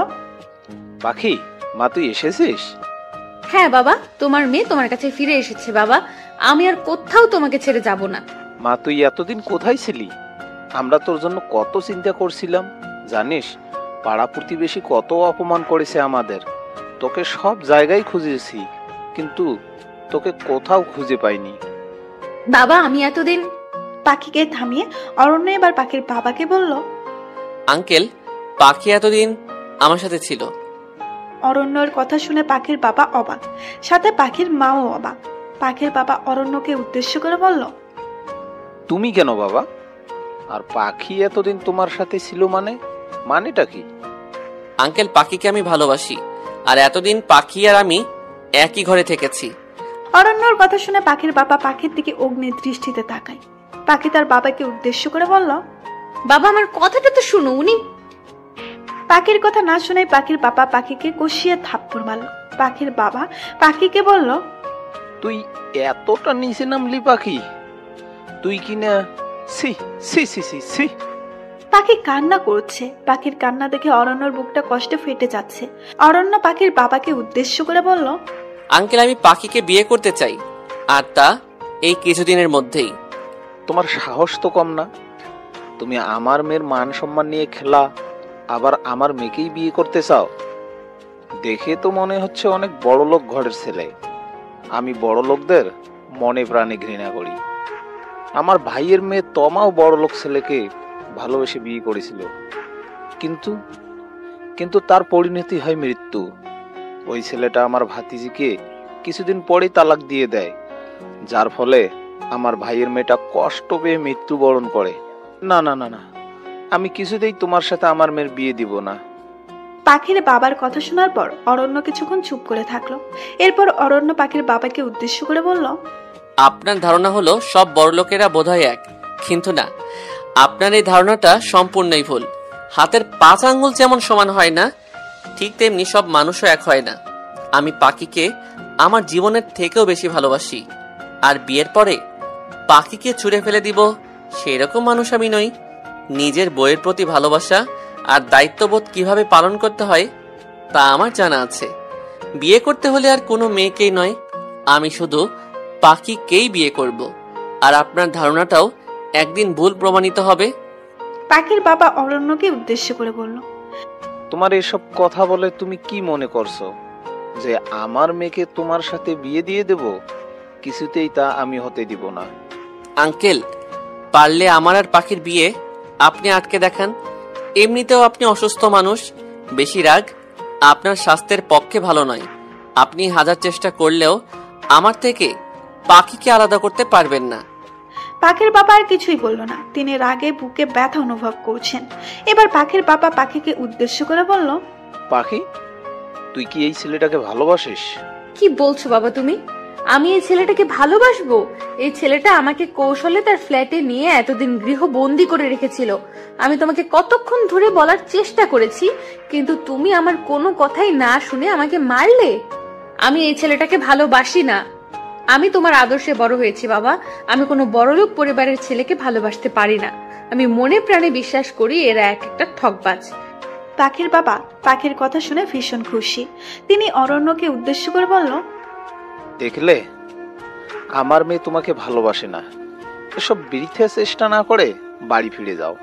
পাখি মা, তুই এসেছিস? হ্যাঁ বাবা, তোমার মেয়ে তোমার কাছে ফিরে এসেছে বাবা। আমি আর কোথাও তোমাকে ছেড়ে যাব না। মা, তুই এতদিন কোথায় ছিলি? আমরা তোর জন্য কত চিন্তা করছিলাম জানিস। পাড়া প্রতিবেশী কত অপমান করেছে আমাদের। তোকে সব জায়গায় খুঁজেছি, কিন্তু তোকে কোথাও খুঁজে পাইনি। বাবা, আমি এতদিন। পাখিকে থামিয়ে অরণ্য এবার পাখির বাবাকে বলল, আঙ্কেল, পাখি এতদিন আমার সাথে ছিল। অরণ্যর কথা শুনে পাখির বাবা অবাক, সাথে পাখির মাও অবাক। পাখির বাবা অরণ্যকে উদ্দেশ্য করে বলল, তুমি কেন বাবা? আর পাখি এতদিন তোমার সাথে ছিল মানেটা কি? আঙ্কেল, পাখিকে আমি ভালোবাসি, আর এতদিন পাখি আর আমি একই ঘরে থেকেছি। অরণ্যর কথা শুনে পাখির বাবা পাখির দিকে অগ্নি দৃষ্টিতে তাকায়। পাখি তার বাবাকে উদ্দেশ্য করে বলল, বাবা আমার কথাটা তো শুনো। উনি পাখির কথা না শুনে পাখির বাবা পাখিকে কষিয়ে থাপ্পড় মারল। পাখির বাবা পাখিকে বলল, তুই এতটা নিচে নামলি পাখি? তুই কি না? সি সি সি সি সি। পাখি কান্না করছে। পাখির কান্না দেখে অরণ্যর বুকটা কষ্টে ফেটে যাচ্ছে। অরণ্য পাখির বাবাকে উদ্দেশ্য করে বলল, আঙ্কেল, আমি পাখিকে বিয়ে করতে চাই, আর তা এই কিছুদিনের মধ্যেই। তোমার সাহস তো কম না। তুমি আমার মেয়ের মান সম্মান নিয়ে খেলা, আবার আমার মেয়েকেই বিয়ে করতে চাও? দেখে তো মনে হচ্ছে অনেক বড় লোক ঘরের ছেলে। আমি বড় লোকদের মনে প্রাণে ঘৃণা করি। আমার ভাইয়ের মেয়ে তমাও বড় লোক ছেলেকে ভালোবেসে বিয়ে করেছিল, কিন্তু তার পরিণতি হয় মৃত্যু। ওই ছেলেটা আমার ভাতিজিকে কিছুদিন পরেই তালাক দিয়ে দেয়, যার ফলে আমার ভাইয়ের মেয়েটা কষ্ট পেয়ে মৃত্যুবরণ করে। না না না না, আমি কিছুতেই তোমার সাথে আমার মেয়ের বিয়ে দিব না। পাখির বাবার কথা শোনার পর অরণ্য কিছুক্ষণ চুপ করে থাকলো। এরপর অরণ্য পাখির বাবাকে উদ্দেশ্য করে বলল, আপনার ধারণা হলো সব বড়লোকেরা বোধহয় এক, কিন্তু না, আপনার এই ধারণাটা সম্পূর্ণই ভুল। হাতের 5 আঙ্গুল যেমন সমান হয় না, ঠিক তেমনি সব মানুষও এক হয় না। আমি পাখিকে আমার জীবনের থেকেও বেশি ভালোবাসি, আর বিয়ের পরে পাখিকে ছুঁড়ে ফেলে দিব সেরকম মানুষ আমি নই। নিজের বইয়ের প্রতি ভালোবাসা আর দায়িত্ববোধ কিভাবে পালন করতে হয় তা আমার জানা আছে। বিয়ে করতে হলে আর কোনো মেয়েকেই নয়, আমি শুধু পাখিকেই বিয়ে করব। আর আপনার ধারণাটাও একদিন ভুল প্রমাণিত হবে। পাখির বাবা অরণ্যকে উদ্দেশ্য করে বলল, তোমার এসব কথা বলে তুমি কি মনে করছো যে আমার মেয়েকে তোমার সাথে বিয়ে দিয়ে দেব? কিছুতেই তা আমি হতে দিব না। আঙ্কেল, পারলে আমার আর পাখির বিয়ে আপনি আটকে দেখান। এমনিতেও আপনি অসুস্থ মানুষ, বেশি রাগ আপনার স্বাস্থ্যের পক্ষে ভালো নয়। আপনি হাজার চেষ্টা করলেও আমার থেকে পাখিকে আলাদা করতে পারবেন না। পাখির বাবা আর কিছুই বলল না, তিনি রাগে বুকে ব্যথা অনুভব করছেন। এবার পাখির বাবা পাখিকে উদ্দেশ্য করে বলল, পাখি, তুই কি এই ছেলেটাকে ভালোবাসিস? কি বলছো বাবা তুমি? আমি এই ছেলেটাকে ভালোবাসবো? এই ছেলেটা আমাকে কৌশলে তার ফ্ল্যাটে নিয়ে এতদিন গৃহবন্দী করে রেখেছিল। আমি তোমাকে কতক্ষণ ধরে বলার চেষ্টা করেছি, কিন্তু তুমি আমার কোনো কথাই না শুনে আমাকে মারলে। আমি এই ছেলেটাকে ভালোবাসি না। আমি তোমার আদর্শে বড় হয়েছি বাবা। আমি কোনো বড়লোক পরিবারের ছেলেকে ভালোবাসতে পারি না। আমি মনে প্রাণে বিশ্বাস করি এরা এক একটা ঠকবাজ। পাখির বাবা পাখির কথা শুনে ভীষণ খুশি। তিনি অরণ্যকে উদ্দেশ্য করে বলল, দেখলে, আমার মেয়ে তোমাকে ভালোবাসে না। এসব বৃথা চেষ্টা না করে বাড়ি ফিরে যাও।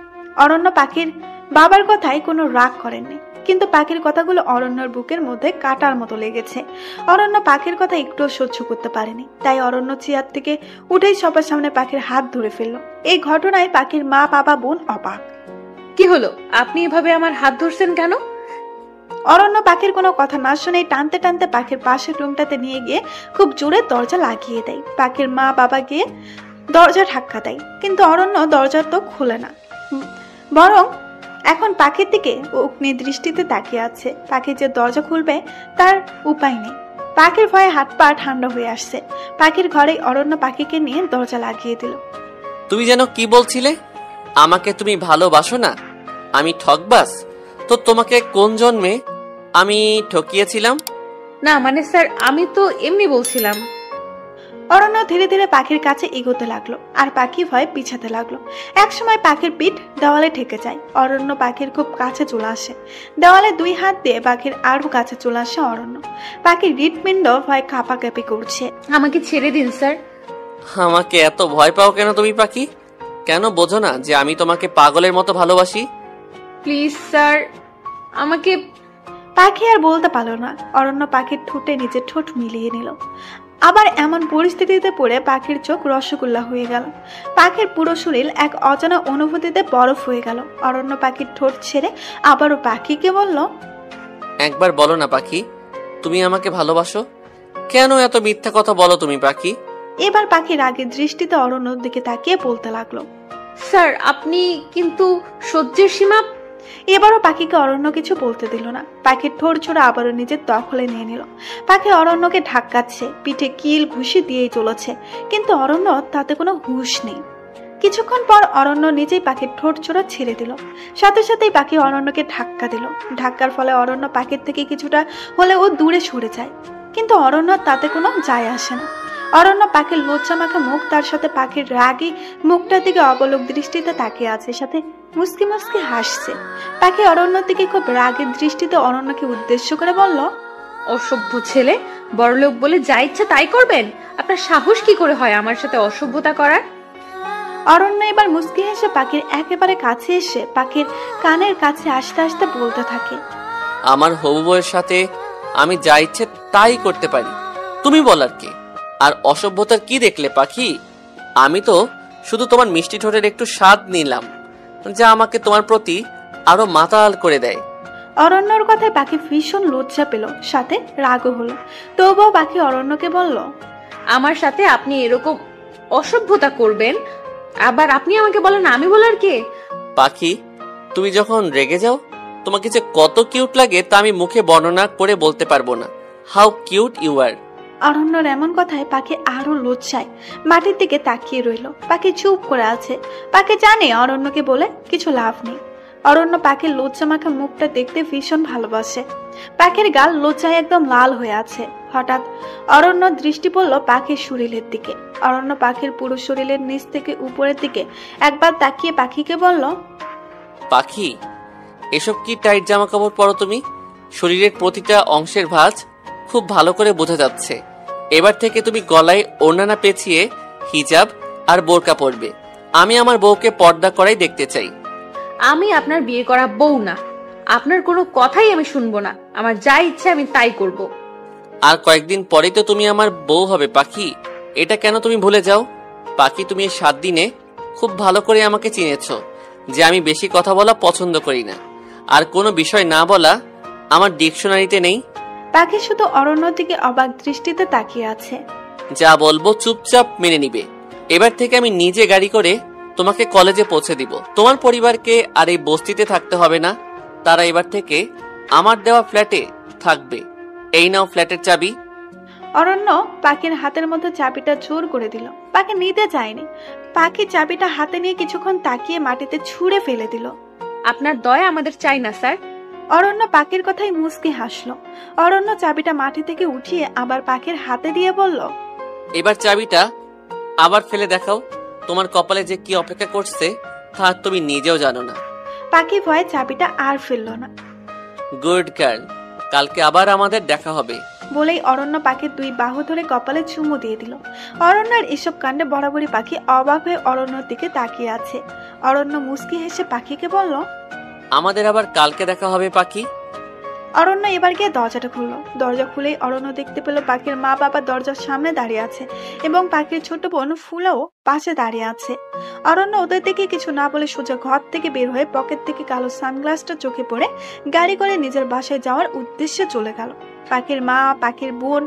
অরণ্য পাখির বাবার কথায় কোনো রাগ করেননি, কিন্তু পাখির কথাগুলো অরণ্যর বুকের মধ্যে কাটার মতো লেগেছে। অরণ্য পাখির কথা একটু সহ্য করতে পারেনি, তাই অরণ্য চেয়ার থেকে উঠেই সবার সামনে পাখির হাত ধরে ফেলল। এই ঘটনায় পাখির মা, বাবা, বোন অবাক। কি হলো? আপনি এভাবে আমার হাত ধরছেন কেন? অরণ্য পাখির কোনো কথা না শুনে টানতে টানতে পাখির পাশের রুমটাতে নিয়ে গিয়ে খুব জোরে দরজা লাগিয়ে দেয়। পাখির মা, বাবা গিয়ে দরজা ধাক্কা দেয়, কিন্তু অরণ্য দরজা তো খুলে না, বরং এখন পাখির দিকে অগ্নি দৃষ্টিতে তাকিয়ে আছে। পাখি যে দরজা খুলবে তার উপায় নেই। পাখির ভয়ে হাত পা ঠান্ডা হয়ে আসছে। পাখির ঘরে অরণ্য পাখিকে নিয়ে দরজা লাগিয়ে দিল। তুমি যেন কি বলছিলে? আমাকে তুমি ভালোবাসো না? আমি ঠকবাজ? তো তোমাকে কোন জন্মে আমি ঠকিয়েছিলাম? না মানে স্যার, আমি তো এমনি বলছিলাম। অরণ্য ধীরে ধীরে পাখির কাছে এগোতে লাগলো, আর পাখি ভয়ে পিছাতে লাগলো। একসময় পাখির পিঠ দেওয়ালে ঠেকে যায়। অরণ্য পাখির খুব কাছে চলে আসে। দেওয়ালে দুই হাত দিয়ে পাখির আরো কাছে চলে আসে অরণ্য। পাখির হৃৎপিণ্ড ভয় কাঁপাকাঁপি করছে। আমাকে ছেড়ে দিন স্যার। আমাকে এত ভয় পাও কেন তুমি পাখি? কেন বোঝো না যে আমি তোমাকে পাগলের মতো ভালোবাসি? প্লিজ স্যার, আমাকে। পাখি আর বলতে পারলো না। অরণ্য পাখির ঠোঁটে নিজের ঠোঁট মিলিয়ে নিল। আবার এমন পরিস্থিতিতে পড়ে পাখির চোখ রসগোল্লা হয়ে গেল। পাখির পুরো শরীর এক অজানা অনুভূতিতে বরফ হয়ে গেল। অরণ্য পাখির ঠোঁট ছেড়ে আবারও পাখিকে বলল, একবার বলো না পাখি, তুমি আমাকে ভালোবাসো? কেন এত মিথ্যা কথা বলো তুমি পাখি? এবার পাখি রাগের দৃষ্টিতে অরণ্যর দিকে তাকিয়ে বলতে লাগলো, স্যার আপনি কিন্তু সহ্যের সীমা। এবারও পাখিকে অরণ্য কিছু বলতে দিল না। পাখির ঠোঁট ছোড়া আবারও নিজের দখলে নিয়ে নিল। পাখি অরণ্যকে ধাক্কাচ্ছে, পিঠে কিল ঘুষি দিয়েই চলেছে, কিন্তু অরণ্য তাতে কোনো হুঁশ নেই। কিছুক্ষণ পর অরণ্য নিজেই পাখির ঠোঁট ছোড়া ছেড়ে দিল। সাথে সাথেই পাখি অরণ্যকে ধাক্কা দিল। ধাক্কার ফলে অরণ্য পাখির থেকে কিছুটা হলে ও দূরে সরে যায়, কিন্তু অরণ্য তাতে কোনো যায় আসে না। অরণ্য পাখির লজ্জা মাখা মুখ, তার সাথে পাখির রাগী মুখটার দিকে অবলোক দৃষ্টিতে তাকিয়ে আছে, সাথে মুস্কি মুস্কি হাসছে। পাখি অরণ্যর দিকে খুব রাগের দৃষ্টিতে অরণ্যকে উদ্দেশ্য করে বলল, অসভ্য ছেলে, বড়লোক বলে যা ইচ্ছা তাই করবেন? আপনার সাহস কি করে হয় আমার সাথে অসভ্যতা করার? অরণ্য এবার মুস্কি হেসে পাখির একেবারে কাছে এসে পাখির কানের কাছে আসতে আসতে বলতে থাকে, আমার হবু বউয়ের সাথে আমি যা ইচ্ছে তাই করতে পারি, তুমি বলার কে? আর অসভ্যতার কি দেখলে পাখি? আমি তো শুধু তোমার মিষ্টি ঠোঁটের একটু স্বাদ নিলাম, যা আমাকে তোমার প্রতি আরো মাতাল করে দেয়। অরণ্যর কথায় পাখি ভীষণ লজ্জা পেল, সাথে রাগও হলো। তবুও পাখি অরণ্যকে বলল, আমার সাথে আপনি এরকম অসভ্যতা করবেন, আবার আপনি আমাকে বলেন আমি বলার কে? পাখি, তুমি যখন রেগে যাও তোমাকে যে কত কিউট লাগে তা আমি মুখে বর্ণনা করে বলতে পারবো না। How cute you are. অরণ্যর এমন কথায় পাখি আরো লজ্জায় মাটির দিকে তাকিয়ে রইল। পাখি চুপ করে আছে। পাখি জানে অরণ্যকে বলে কিছু লাভ নেই। অরণ্য পাখির লজ্জা মাখা মুখটা দেখতে ভীষণ ভালোবাসে। পাখির গাল লজ্জায় একদম লাল হয়ে আছে। হঠাৎ অরণ্য দৃষ্টি পড়ল পাখির শরীরের দিকে। অরণ্য পাখির পুরো শরীরের নিচ থেকে উপরের দিকে একবার তাকিয়ে পাখিকে বলল, পাখি, এসব কি টাইট জামা কাপড় পরো তুমি? শরীরের প্রতিটা অংশের ভাঁজ খুব ভালো করে বোঝা যাচ্ছে। এবার থেকে তুমি গলায় ওড়না না পেঁচিয়ে হিজাব আর বোরকা পরবে। আমি আমার বউকে পর্দা করাই দেখতে চাই। আমি আপনার বিয়ে করা বউ না, আপনার কোনো কথাই আমি শুনবো না। আমার যা ইচ্ছে আমি তাই করব। আর কয়েকদিন পরেই তো তুমি আমার বউ হবে পাখি, এটা কেন তুমি ভুলে যাও? পাখি, তুমি এই 7 দিনে খুব ভালো করে আমাকে চিনেছো যে আমি বেশি কথা বলা পছন্দ করি না, আর কোনো বিষয় না বলা আমার ডিকশনারিতে নেই। পাখি শুধু অরণ্যর দিকে অবাক দৃষ্টিতে তাকিয়ে আছে। যা বলবো চুপচাপ মেনে নিবে। এবার থেকে আমি নিজে গাড়ি করে তোমাকে কলেজে পৌঁছে দিব। তোমার পরিবারকে আর এই বস্তিতে থাকতে হবে না, তারা এবার থেকে আমার দেওয়া ফ্ল্যাটে থাকবে। এই নাও ফ্ল্যাটের চাবি। অরণ্য পাখির হাতের মধ্যে চাবিটা জোর করে দিল। পাখি নিতে চায়নি। পাখি চাবিটা হাতে নিয়ে কিছুক্ষণ তাকিয়ে মাটিতে ছুঁড়ে ফেলে দিল। আপনার দয়া আমাদের চাই না স্যার। অরণ্য পাখির কথাই মুচকি হাসলো। অরণ্য চাবিটা মাটি থেকে উঠিয়ে আবার পাখির হাতে দিয়ে বলল, এবার চাবিটা আবার ফেলে দেখাও। তোমার কপালে যে কি অপেক্ষা করছে তা তুমি নিজেও জানো না। পাখি ভয়ে চাবিটা আর ফেলল না। গুড গার্ল, কালকে আবার আমাদের দেখা হবে বলেই অরণ্য পাখির 2 বাহু ধরে কপালে চুমু দিয়ে দিল। অরণ্যের এসব কাণ্ডে বরাবরই পাখি অবাক হয়ে অরণ্যর দিকে তাকিয়ে আছে। অরণ্য মুচকি হেসে পাখিকে বলল, আমাদের আবার কালকে দেখা হবে পাখি। অরণ্য এবার গিয়ে দরজাটা খুললো। দরজা খুলেই অরণ্য দেখতে পেল পাখির মা বাবা দরজার সামনে দাঁড়িয়ে আছে এবং পাখির ছোট বোন ফুলাও পাশে দাঁড়িয়ে আছে। অরণ্য ওদের দিকে কিছু না বলে সোজা ঘর থেকে বের হয়ে পকেট থেকে কালো সানগ্লাসটা চোখে পড়ে গাড়ি করে নিজের বাসায় যাওয়ার উদ্দেশ্যে চলে গেল। পাখির মা, পাখির বোন,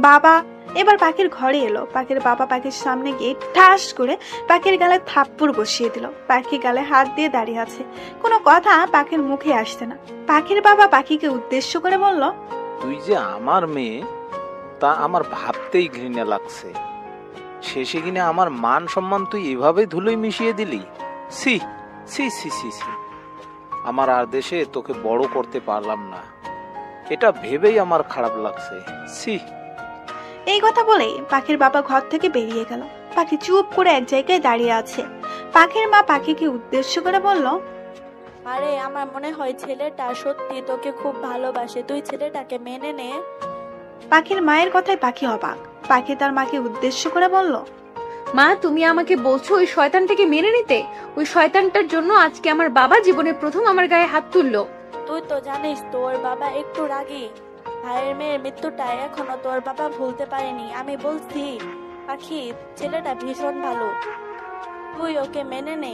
বাবা এবার পাখির ঘরে এলো। পাখির বাবা পাখির সামনে গিয়ে ঠাস করে পাখির গালে থাপ্পড় বসিয়ে দিল। পাখি গালে হাত দিয়ে দাঁড়িয়ে আছে, কোনো কথা পাখির মুখে আসছে না। পাখির বাবা পাখিকে উদ্দেশ্য করে বলল, তুই যে আমার মেয়ে তা আমার ভাবতেই ঘৃণা লাগছে। শেষে কিনে আমার মান সম্মান তুই এভাবে ধুলোয় মিশিয়ে দিলি। সি সি সি সি সি, আমার আর দেশে তোকে বড় করতে পারলাম না, এটা ভেবেই আমার খারাপ লাগছে। সি। এই কথা বলেই পাখির বাবা ঘর থেকে বেরিয়ে গেল। পাখি চুপ করে এক জায়গায় দাঁড়িয়ে আছে। পাখির মা পাখিকে উদ্দেশ্য করে বলল, আরে আমার মনে হয় ছেলেটা সত্যি তোকে খুব ভালোবাসে, তুই ছেলেটাকে মেনে নে। পাখির মায়ের কথায় পাখি অবাক। পাখি তার মাকে উদ্দেশ্য করে বলল, মা, তুমি আমাকে বলছো ওই শয়তানটাকে মেনে নিতে? ওই শয়তানটার জন্য আজকে আমার বাবা জীবনে প্রথম আমার গায়ে হাত তুললো। তুই তো জানিস তোর বাবা একটু রাগী। ভাইয়ের মেয়ের মৃত্যুটা এখনো তোর বাবা ভুলতে পারেনি। আমি বলছি পাখি, ছেলেটা ভীষণ ভালো, তুই ওকে মেনে নে,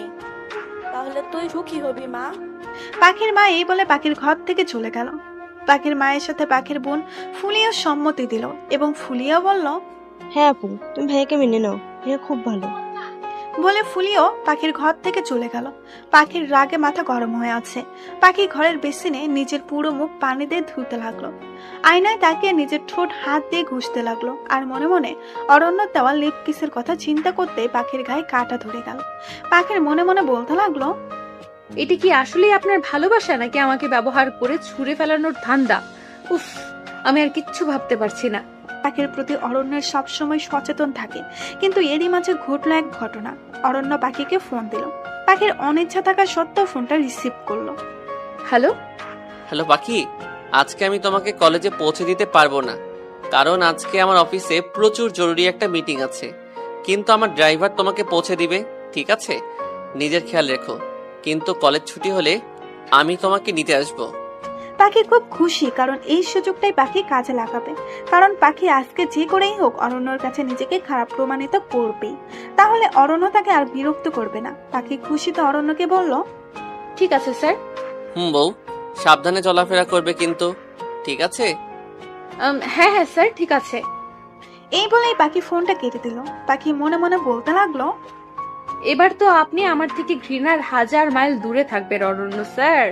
তাহলে তুই সুখী হবি মা। পাখির মা এই বলে পাখির ঘর থেকে চলে গেল। পাখির মায়ের সাথে পাখির বোন ফুলিয়া সম্মতি দিল এবং ফুলিয়া বলল, হ্যাঁ আপু, তুমি ভাইয়াকে মেনে নাও, ভাইয়া খুব ভালো। বলে ফুলিও পাখির ঘর থেকে চলে গেল। পাখির রাগে মাথা গরম হয়ে আছে। পাখি ঘরের বেসিনে নিজের পুরো মুখ পানি দিয়ে ধুতে লাগলো। আয়নায় তাকিয়ে নিজের ঠোঁট হাত দিয়ে ঘুষতে লাগলো। আর মনে মনে অরণ্য দেওয়া লিপ কিসের কথা চিন্তা করতে পাখির গায়ে কাঁটা ধরে গেল। পাখির মনে মনে বলতে লাগলো, এটি কি আসলে আপনার ভালোবাসা নাকি আমাকে ব্যবহার করে ছুঁড়ে ফেলানোর ধান্দা? উফ, আমি আর কিচ্ছু ভাবতে পারছি না। পাখির প্রতি অরণ্যের সবসময় সচেতন থাকে, কিন্তু এরই মাঝে ঘটলো এক ঘটনা। অরণ্য পাখিকে ফোন দিল। পাখির অনিচ্ছা থাকা সত্ত্বেও ফোনটা রিসিভ করলো। হ্যালো হ্যালো পাখি, আজকে আমি তোমাকে কলেজে পৌঁছে দিতে পারবো না, কারণ আজকে আমার অফিসে প্রচুর জরুরি একটা মিটিং আছে। কিন্তু আমার ড্রাইভার তোমাকে পৌঁছে দিবে, ঠিক আছে? নিজের খেয়াল রেখো, কিন্তু কলেজ ছুটি হলে আমি তোমাকে নিতে আসবো। পাখি খুব খুশি, কারণ এই সুযোগটাই পাখি কাজে লাগাবে। কারণ পাখি আজকে যে করেই হোক অরণ্যর কাছে নিজেকে খারাপ প্রমাণিত করবেই, তাহলে অরণ্য তাকে আর বিরক্ত করবে না। পাখি খুশিতে অরণ্যকে বলল, ঠিক আছে স্যার। বউ, সাবধানে চলাফেরা করবে কিন্তু, ঠিক আছে? হ্যাঁ হ্যাঁ স্যার, ঠিক আছে। এই বলেই পাখি ফোনটা কেটে দিল। পাখি মনে মনে বলতে লাগলো, এবার তো আপনি আমার থেকে ঘৃণার 1000 মাইল দূরে থাকবেন অরণ্য স্যার।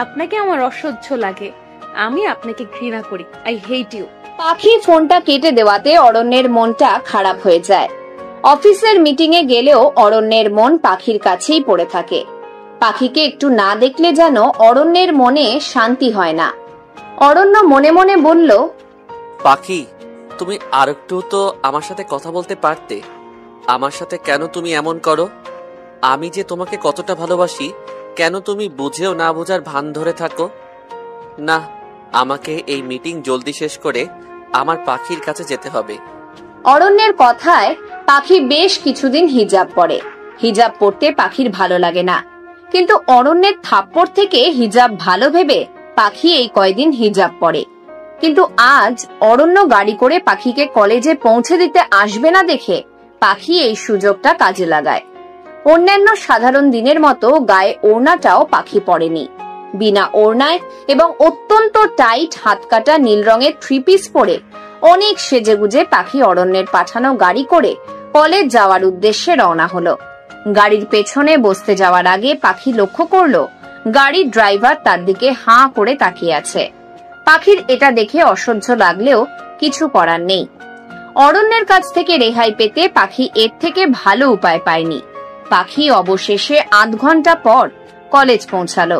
আপনাকে আমার অসহ্য লাগে, আমি আপনাকে ঘৃণা করি। I hate you. পাখি ফোনটা কেটে দেওয়াতে অরণ্যের মনটা খারাপ হয়ে যায়। অফিসের মিটিং এ গেলেও অরণ্যের মন পাখির কাছেই পড়ে থাকে। পাখিকে একটু না দেখলে যেন অরণ্যের মনে শান্তি হয় না। অরণ্য মনে মনে বলল, পাখি, তুমি আরেকটু তো আমার সাথে কথা বলতে পারতে। আমার সাথে কেন তুমি এমন করো? আমি যে তোমাকে কতটা ভালোবাসি, কেন তুমি বুঝেও না বোঝার ভান ধরে থাকো? না, আমাকে এই মিটিং জলদি শেষ করে আমার পাখির কাছে যেতে হবে। অরণ্যের কথায় পাখি বেশ কিছুদিন হিজাব পরে। হিজাব পরতে পাখির ভালো লাগে না, কিন্তু অরণ্যের থাপ্পড় থেকে হিজাব ভালো ভেবে পাখি এই কয়দিন হিজাব পরে। কিন্তু আজ অরণ্য গাড়ি করে পাখিকে কলেজে পৌঁছে দিতে আসবে না দেখে পাখি এই সুযোগটা কাজে লাগায়। অন্যান্য সাধারণ দিনের মতো গায়ে ওড়নাটাও পাখি পরেনি। বিনা ওড়নায় এবং অত্যন্ত টাইট হাতকাটা নীল রঙের 3 পিস পরে অনেক সেজেগুজে পাখি অরণ্যের পাঠানো গাড়ি করে কলেজ যাওয়ার উদ্দেশ্যে রওনা হলো। গাড়ির পেছনে বসতে যাওয়ার আগে পাখি লক্ষ্য করলো গাড়ির ড্রাইভার তার দিকে হাঁ করে তাকিয়ে আছে। পাখির এটা দেখে অসহ্য লাগলেও কিছু করার নেই। অরণ্যের কাছ থেকে রেহাই পেতে পাখি এর থেকে ভালো উপায় পায়নি। পাখি অবশেষে 8 ঘন্টা পর কলেজ পৌঁছালো।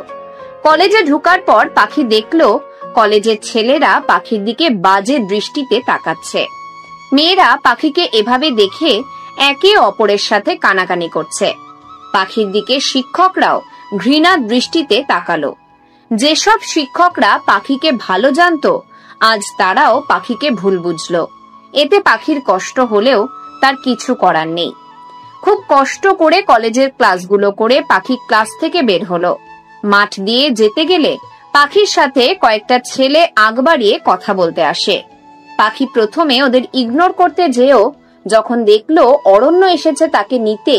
কলেজে ঢোকার পর পাখি দেখলো কলেজের ছেলেরা পাখির দিকে বাজে দৃষ্টিতে তাকাচ্ছে। মেয়েরা পাখিকে এভাবে দেখে একে অপরের সাথে কানাকানি করছে। পাখির দিকে শিক্ষকরাও ঘৃণা দৃষ্টিতে তাকালো। যেসব শিক্ষকরা পাখিকে ভালো জানতো, আজ তারাও পাখিকে ভুল বুঝলো। এতে পাখির কষ্ট হলেও তার কিছু করার নেই। খুব কষ্ট করে কলেজের ক্লাসগুলো করে পাখি ক্লাস থেকে বের হলো। মাঠ দিয়ে যেতে গেলে পাখির সাথে কয়েকটা ছেলে আগ বাড়িয়ে কথা বলতে আসে। পাখি প্রথমে ওদের ইগনোর করতে যেও যখন দেখলো অরণ্য এসেছে তাকে নিতে,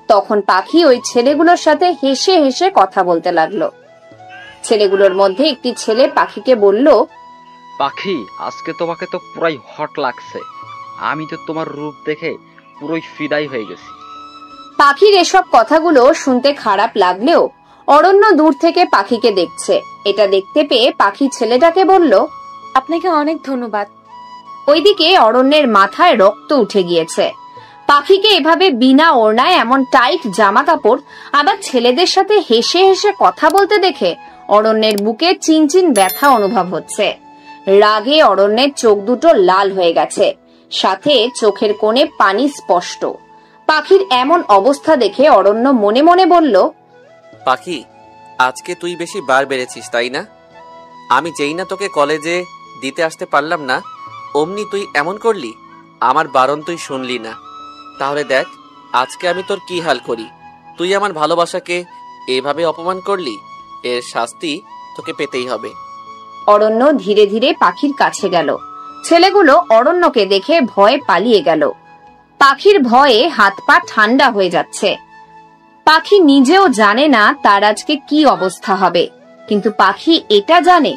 তখন পাখি ওই ছেলেগুলোর সাথে হেসে হেসে কথা বলতে লাগলো। ছেলেগুলোর মধ্যে একটি ছেলে পাখিকে বলল, পাখি, আজকে তোমাকে তো পুরাই হট লাগছে। আমি তো তোমার রূপ দেখে পুরোই ফিদাই হয়ে গেছি। পাখির এসব কথাগুলো শুনতে খারাপ লাগলেও অরণ্য দূর থেকে পাখিকে দেখছে। এটা দেখতে পেয়ে পাখি ছেলেটাকে বলল, আপনাকে অনেক ধন্যবাদ। ওইদিকে অরণ্যের মাথায় রক্ত উঠে গিয়েছে। পাখিকে এভাবে বিনা ওড়নায় এমন টাইট জামা কাপড় আবার ছেলেদের সাথে হেসে হেসে কথা বলতে দেখে অরণ্যের বুকে চিনচিন ব্যথা অনুভব হচ্ছে। রাগে অরণ্যের চোখ দুটো লাল হয়ে গেছে, সাথে চোখের কোণে পানি স্পষ্ট। পাখির এমন অবস্থা দেখে অরণ্য মনে মনে বলল, পাখি, আজকে তুই বেশি বার বেড়েছিস, তাই না? আমি যেই না তোকে কলেজে দিতে আসতে পারলাম না, অমনি তুই এমন করলি। আমার বারণ তুই শুনলি না। তাহলে দেখ আজকে আমি তোর কি হাল করি। তুই আমার ভালোবাসাকে এভাবে অপমান করলি, এর শাস্তি তোকে পেতেই হবে। অরণ্য ধীরে ধীরে পাখির কাছে গেল। ছেলেগুলো অরণ্যকে দেখে ভয়ে পালিয়ে গেল। পাখির ভয়ে হাত পা ঠান্ডা হয়ে যাচ্ছে। পাখি নিজেও জানে না তার আজকে কি অবস্থা হবে, কিন্তু পাখি এটা জানে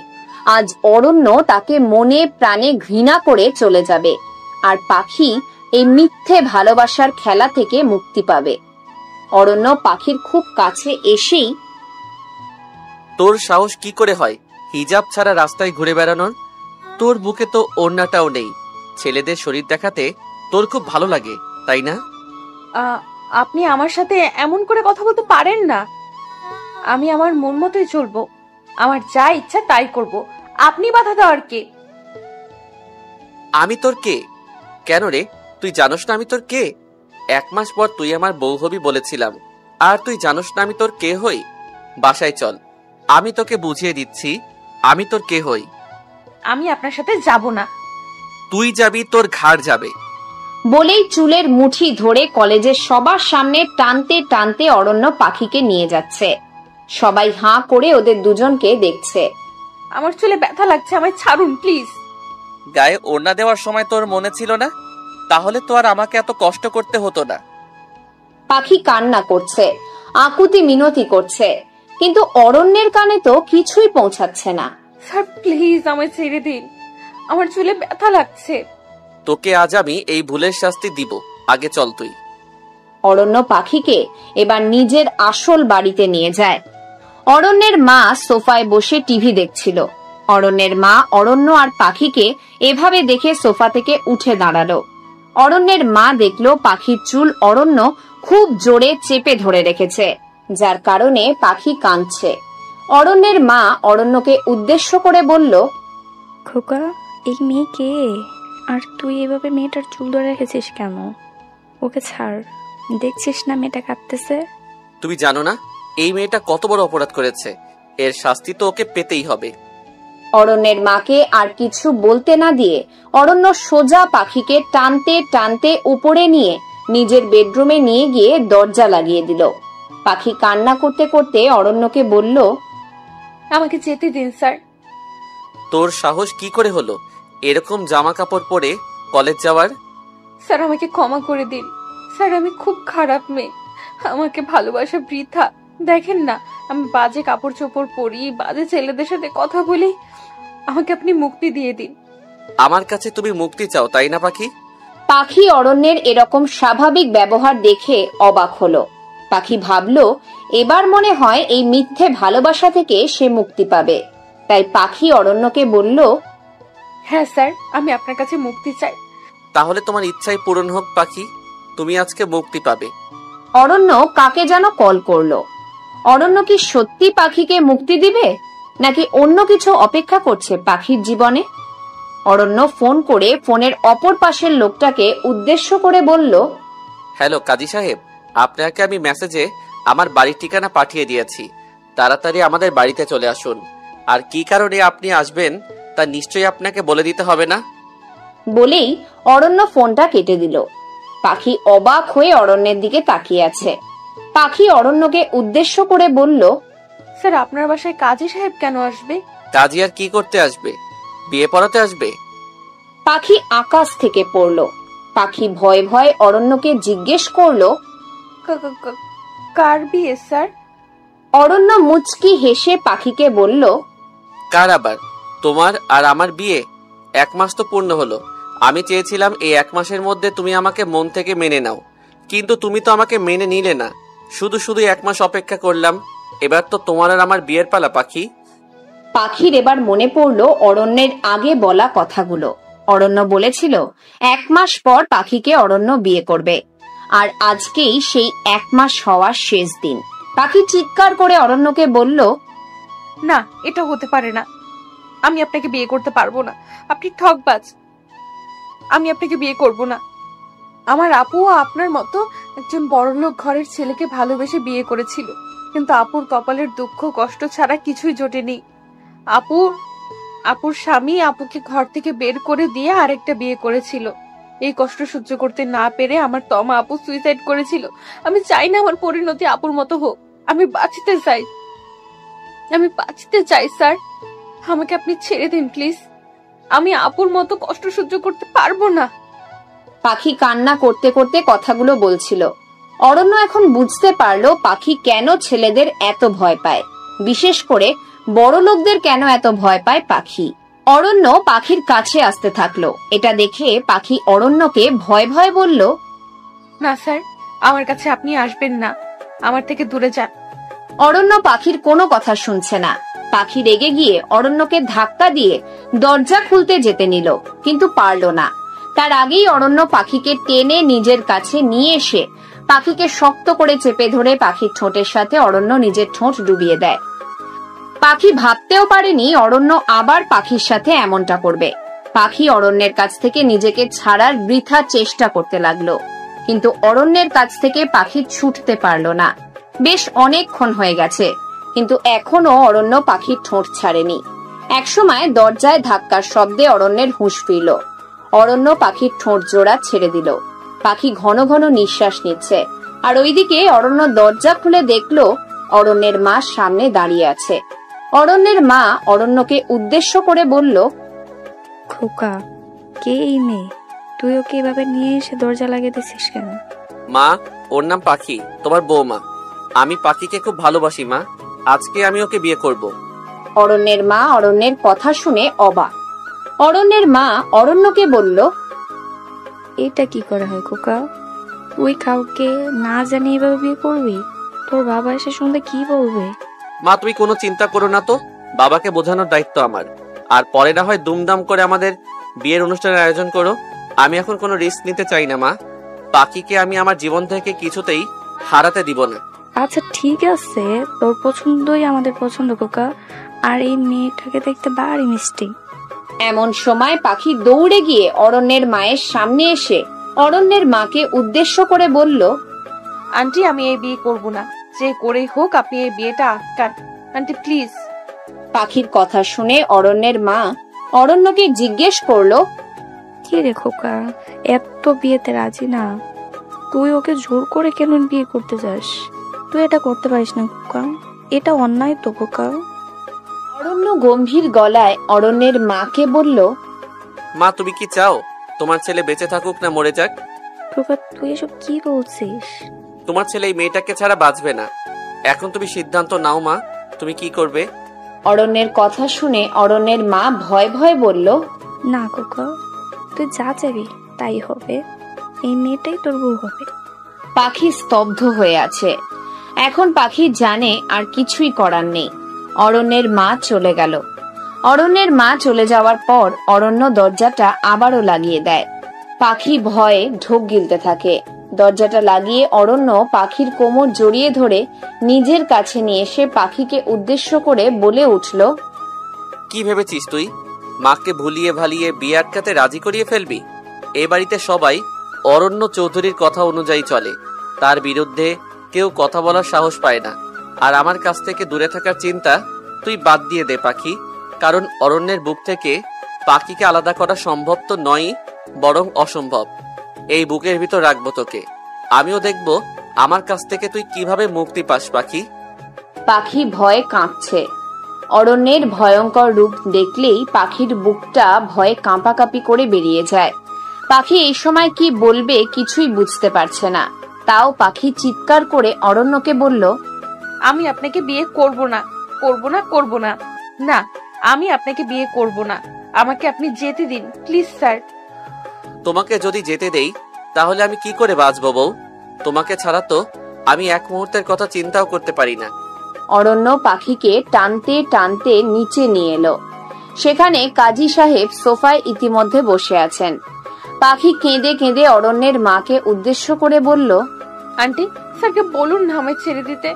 আজ অরণ্য তাকে মনে প্রাণে ঘৃণা করে চলে যাবে, আর পাখি এই মিথ্যে ভালোবাসার খেলা থেকে মুক্তি পাবে। অরণ্য পাখির খুব কাছে এসেই, তোর সাহস কি করে হয় হিজাব ছাড়া রাস্তায় ঘুরে বেড়ানোর? তোর বুকে তো ওড়নাটাও নেই। ছেলেদের শরীর দেখাতে তোর খুব ভালো লাগে, তাই না? আপনি আমার সাথে এমন করে কথা বলতে পারেন না। আমি আমার মন মতোই চলবো, আমার যা ইচ্ছা তাই করব। আপনি বাধা দেওয়ার কে? আমি তোর কে? কেন রে, তুই জানোস না আমি তোর কে? 1 মাস পর তুই আমার বউ হবি বলেছিলাম, আর তুই জানোস না আমি তোর কে হই? বাসায় চল, আমি তোকে বুঝিয়ে দিচ্ছি আমি তোর কে হই। আমি আপনার সাথে যাব না। তুই যাবি, তোর ঘাড় যাবে। বলেই চুলের মুঠি ধরে কলেজের সবার সামনে টানতে টানতে অরণ্য পাখিকে নিয়ে যাচ্ছে। সবাই হাঁ করে ওদের দুজনকে দেখছে। আমার চুলে ব্যথা লাগছে, আমায় ছাড়ুন প্লিজ। গায়ে ওড়না দেওয়ার সময় তোর মনে ছিল না? তাহলে তো আর আমাকে এত কষ্ট করতে হতো না। পাখি কান্না করছে, আকুতি মিনতি করছে, কিন্তু অরণ্যের কানে তো কিছুই পৌঁছাচ্ছে না। স্যার প্লিজ আমায় ছেড়ে দিন, আমার চুলে ব্যথা লাগছে। তোকে আজ আমি এই ভুলের শাস্তি দিব, আগে চল তুই। অরণ্য পাখিকে এবার নিজের আসল বাড়িতে নিয়ে যায়। অরণ্যের মা সোফায় বসে টিভি দেখছিল। অরণ্যের মা অরণ্য আর পাখিকে এভাবে দেখে সোফা থেকে উঠে দাঁড়ালো। অরণ্যের মা দেখলো পাখির চুল অরণ্য খুব জোরে চেপে ধরে রেখেছে, যার কারণে পাখি কাঁদছে। অরণ্যের মা অরণ্যকে উদ্দেশ্য করে বলল, খোকা, এই মেয়ে কে? আর তুই এভাবে মেয়েটার চুল ধরে রেখেছিস কেন? ওকে ছাড়, দেখছিস না মেয়েটা কাঁদতেছে। তুমি জানো না এই মেয়েটা কত বড় অপরাধ করেছে? এর শাস্তি তো ওকে পেতেই হবে। অরণ্যের মাকে আর কিছু বলতে না দিয়ে অরণ্য সোজা পাখিকে টানতে টানতে উপরে নিয়ে নিজের বেডরুমে নিয়ে গিয়ে দরজা লাগিয়ে দিল। পাখি কান্না করতে করতে অরণ্যকে বলল, আমাকে যেতে দিন স্যার। তোর সাহস কি করে হলো এরকম জামা কাপড় পরে কলেজ যাওয়ার? স্যার আমাকে ক্ষমা করে দিন স্যার, আমি খুব খারাপ মেয়ে, আমাকে ভালোবাসা বৃথা। দেখেন না আমি বাজে কাপড় চোপড় পরি, বাজে ছেলেদের সাথে কথা বলি, আমাকে আপনি মুক্তি দিয়ে দিন। আমার কাছে তুমি মুক্তি চাও তাই না পাখি? পাখি অরণ্যের এরকম স্বাভাবিক ব্যবহার দেখে অবাক হলো। পাখি ভাবলো এবার মনে হয় এই মিথ্যে ভালোবাসা থেকে সে মুক্তি পাবে। তাই পাখি অরণ্যকে বলল, হ্যাঁ স্যার, আমি আপনার কাছে মুক্তি চাই। তাহলে তোমার ইচ্ছাই পূরণ হোক পাখি, তুমি আজকে মুক্তি পাবে। অরণ্য কাকে যেন কল করলো। অরণ্য কি সত্যি পাখিকে মুক্তি দিবে নাকি অন্য কিছু অপেক্ষা করছে পাখির জীবনে? অরণ্য ফোন করে ফোনের অপর পাশের লোকটাকে উদ্দেশ্য করে বলল, হ্যালো কাজী সাহেব, আপনাকে আমি মেসেজে আমার বাড়ির ঠিকানা পাঠিয়ে দিয়েছি, তাড়াতাড়ি আমাদের বাড়িতে চলে আসুন। আর কি কারণে আপনি আসবেন তা নিশ্চয়ই আপনাকে বলে দিতে হবে না। বলেই অরণ্য ফোনটা কেটে দিল। পাখি অবাক হয়ে অরণ্যের দিকে তাকিয়ে আছে। পাখি অরণ্যকে উদ্দেশ্য করে বলল, স্যার আপনার বাসায় কাজী সাহেব কেন আসবে? কাজী আর কি করতে আসবে? বিয়ে পড়াতে আসবে। পাখি আকাশ থেকে পড়ল। পাখি ভয়ে ভয়ে অরণ্যকে জিজ্ঞেস করলো, কার বিয়ে স্যার? অরণ্য মুচকি হেসে পাখিকে বলল, কার আবার? তোমার আর আমার বিয়ে 1 মাস তো পূর্ণ হলো। আমি চেয়েছিলাম এই 1 মাসের মধ্যে তুমি আমাকে মন থেকে মেনে নাও, কিন্তু তুমি তো আমাকে মেনে নিলে না। শুধু শুধু 1 মাস অপেক্ষা করলাম, এবার তো তোমার আর আমার বিয়ের পালা পাখি। পাখির এবার মনে পড়লো অরণ্যের আগে বলা কথাগুলো। অরণ্য বলেছিল 1 মাস পর পাখিকে অরণ্য বিয়ে করবে, আর আজকেই সেই 1 মাস হওয়ার শেষ দিন। পাখি চিৎকার করে অরণ্যকে বলল, না, এটা হতে পারে না, আমি আপনাকে বিয়ে করতে পারবো না, আপনি ঠকবাজ, আমি আপনাকে বিয়ে করব না। আমার আপুও আপনার মতো একজন বড়লোক ঘরের ছেলেকে ভালোবেসে বিয়ে করেছিল, কিন্তু আপুর কপালের দুঃখ কষ্ট ছাড়া কিছুই জোটেনি। আপুর স্বামী আপুকে ঘর থেকে বের করে দিয়ে আরেকটা বিয়ে করেছিল। এই কষ্ট সহ্য করতে না পেরে আমার তমা আপু সুইসাইড করেছিল। আমি চাই না আমার পরিণতি আপুর মতো হোক, আমি বাঁচতে চাই স্যার, আমাকে আপনি ছেড়ে দিন প্লিজ, আমি আপুর মতো কষ্ট সহ্য করতে পারবো না। পাখি কান্না করতে করতে কথাগুলো বলছিল। অরণ্য এখন বুঝতে পারলো পাখি কেন ছেলেদের এত ভয় পায়, বিশেষ করে বড় লোকদের কেন এত ভয় পায় পাখি। অরণ্য পাখির কাছে আসতে থাকলো। এটা দেখে পাখি অরণ্যকে ভয় ভয় বলল, না স্যার, আমার কাছে আপনি আসবেন না, আমার থেকে দূরে যান। অরণ্য পাখির কোনো কথা শুনছে না। পাখি রেগে গিয়ে অরণ্যকে ধাক্কা দিয়ে দরজা খুলতে যেতে নিল, কিন্তু পারল না। তার আগেই অরণ্য পাখিকে টেনে নিজের কাছে নিয়ে এসে পাখিকে শক্ত করে চেপে ধরে পাখির ঠোঁটের সাথে অরণ্য নিজের ঠোঁট ডুবিয়ে দেয়। পাখি ভাবতেও পারেনি অরণ্য আবার পাখির সাথে এমনটা করবে। পাখি অরণ্যের কাছ থেকে নিজেকে ছাড়ার বৃথা চেষ্টা করতে লাগলো, কিন্তু অরণ্যের কাছ থেকে পাখি ছুটতে পারল না। বেশ অনেকক্ষণ হয়ে গেছে, কিন্তু এখনো অরণ্য পাখির ঠোঁট ছাড়েনি। একসময় দরজায় ধাক্কার শব্দে অরণ্যের হুঁশ ফিরল। অরণ্য পাখির ঠোঁট জোড়া ছেড়ে দিল। পাখি ঘন ঘন নিঃশ্বাস নিচ্ছে, আর ওইদিকে অরণ্য দরজা খুলে দেখলো অরণ্যের মা সামনে দাঁড়িয়ে আছে। অরণ্যের মা অরণ্যকে উদ্দেশ্য করে বলল, খোকা, কে এই মেয়ে? তুই ওকে এভাবে নিয়ে এসে দরজা লাগিয়ে দিছিস কেন? মা, ওর নাম পাখি, তোমার বৌমা। আমি পাখিকে খুব ভালোবাসি মা, আজকে আমি ওকে বিয়ে করব। অরণ্যের মা অরণ্যের কথা শুনে অবাক। অরণ্যের মা অরণ্যকে বলল, এটা কি করে হয় খোকা? তুই কাউকে না জানিয়ে এভাবে বিয়ে করবি? তোর বাবা এসে শুনলে কি বলবে? মা, তুমি কোনো চিন্তা করো না তো, বাবাকে বোঝানোর দায়িত্ব আমার। আর পরে না হয় দুমদাম করে আমাদের বিয়ের অনুষ্ঠানের আয়োজন করো। আমি এখন কোনো রিস্ক নিতে চাই না মা। পাখিকে আমি আমার জীবন থেকে কিছুতেই হারাতে দিব না। আচ্ছা ঠিক আছে, তোর পছন্দই আমাদের পছন্দ খোকা, আর এই মেয়েটাকে দেখতে ভারী মিষ্টি। এমন সময় পাখি দৌড়ে গিয়ে অরণ্যের মায়ের সামনে এসে অরণ্যের মাকে উদ্দেশ্য করে বলল, আন্টি আমি এই বিয়ে করব না, যে করেই হোক আপনি এই বিয়েটা আটকান আন্টি প্লিজ। পাখির কথা শুনে অরণ্যের মা অরণ্যকে জিজ্ঞেস করলো, কি রে খোকা, এত বিয়েতে রাজি না? তুই ওকে জোর করে কেন বিয়ে করতে যাস? তুই এটা করতে পারিস না খোকা, এটা অন্যায় তো খোকা। অরণ্য গম্ভীর গলায় অরণ্যের মাকে বলল, মা তুমি কি চাও তোমার ছেলে বেঁচে থাকুক না মরে যাক? খোকা তুই এসব কি বলছিস? তোমার ছেলে এই মেয়েটাকে ছাড়া বাঁচবে না। এখন তুমি সিদ্ধান্ত নাও মা, তুমি কি করবে? অরণ্যের কথা শুনে অরণ্যের মা ভয় ভয় বলল, না খোকা, তুই যা চাবি তাই হবে, এই মেয়েটাই তোর বউ হবে। পাখি স্তব্ধ হয়ে আছে। এখন পাখি জানে আর কিছুই করার নেই। অরণ্যের মা চলে গেল। অরণ্যের মা চলে যাওয়ার পর অরণ্য দরজাটা আবারও লাগিয়ে দেয়। পাখি ভয়ে ঢোক গিলতে থাকে। দরজাটা লাগিয়ে অরণ্য পাখির কোমর জড়িয়ে ধরে নিজের কাছে নিয়ে এসে পাখিকে উদ্দেশ্য করে বলে উঠল, কি ভেবেছিস তুই মাকে ভুলিয়ে ভালিয়ে বিয়ে আটকাতে রাজি করিয়ে ফেলবি? এ বাড়িতে সবাই অরণ্য চৌধুরীর কথা অনুযায়ী চলে, তার বিরুদ্ধে কেউ কথা বলার সাহস পায় না। আর আমার কাছ থেকে দূরে থাকার চিন্তা তুই বাদ দিয়ে দে পাখি, কারণ অরণ্যের বুক থেকে পাখিকে আলাদা করা সম্ভব তো নয়, বরং অসম্ভব। এই বুকের ভিতর রাখবো তোকে, আমিও দেখব আমার কাছ থেকে তুই কিভাবে মুক্তি পাস পাখি। পাখি ভয়ে কাঁপছে। অরণ্যের ভয়ঙ্কর রূপ দেখলেই পাখির বুকটা ভয়ে কাঁপাকাঁপি করে বেরিয়ে যায়। পাখি এই সময় কি বলবে কিছুই বুঝতে পারছে না। তাও পাখি চিৎকার করে অরণ্যকে বলল, আমি আপনাকে বিয়ে করব না, করব না, করব না, না আমি আপনাকে বিয়ে করব না, আমাকে আপনি যেতে দিন প্লিজ স্যার। তোমাকে যদি যেতে দেই তাহলে আমি কি করে বাঁচবো বউ? তোমাকে ছাড়া তো আমি এক মুহূর্তের কথা চিন্তাও করতে পারি না। অরণ্য পাখিকে টানতে টানতে নিচে নিয়ে এলো। সেখানে কাজী সাহেব সোফায় ইতিমধ্যে বসে আছেন। পাখি কেঁদে কেঁদে অরণ্যের মাকে উদ্দেশ্য করে বলল, আন্টি স্যারকে বলুন না আমায় ছেড়ে দিতে,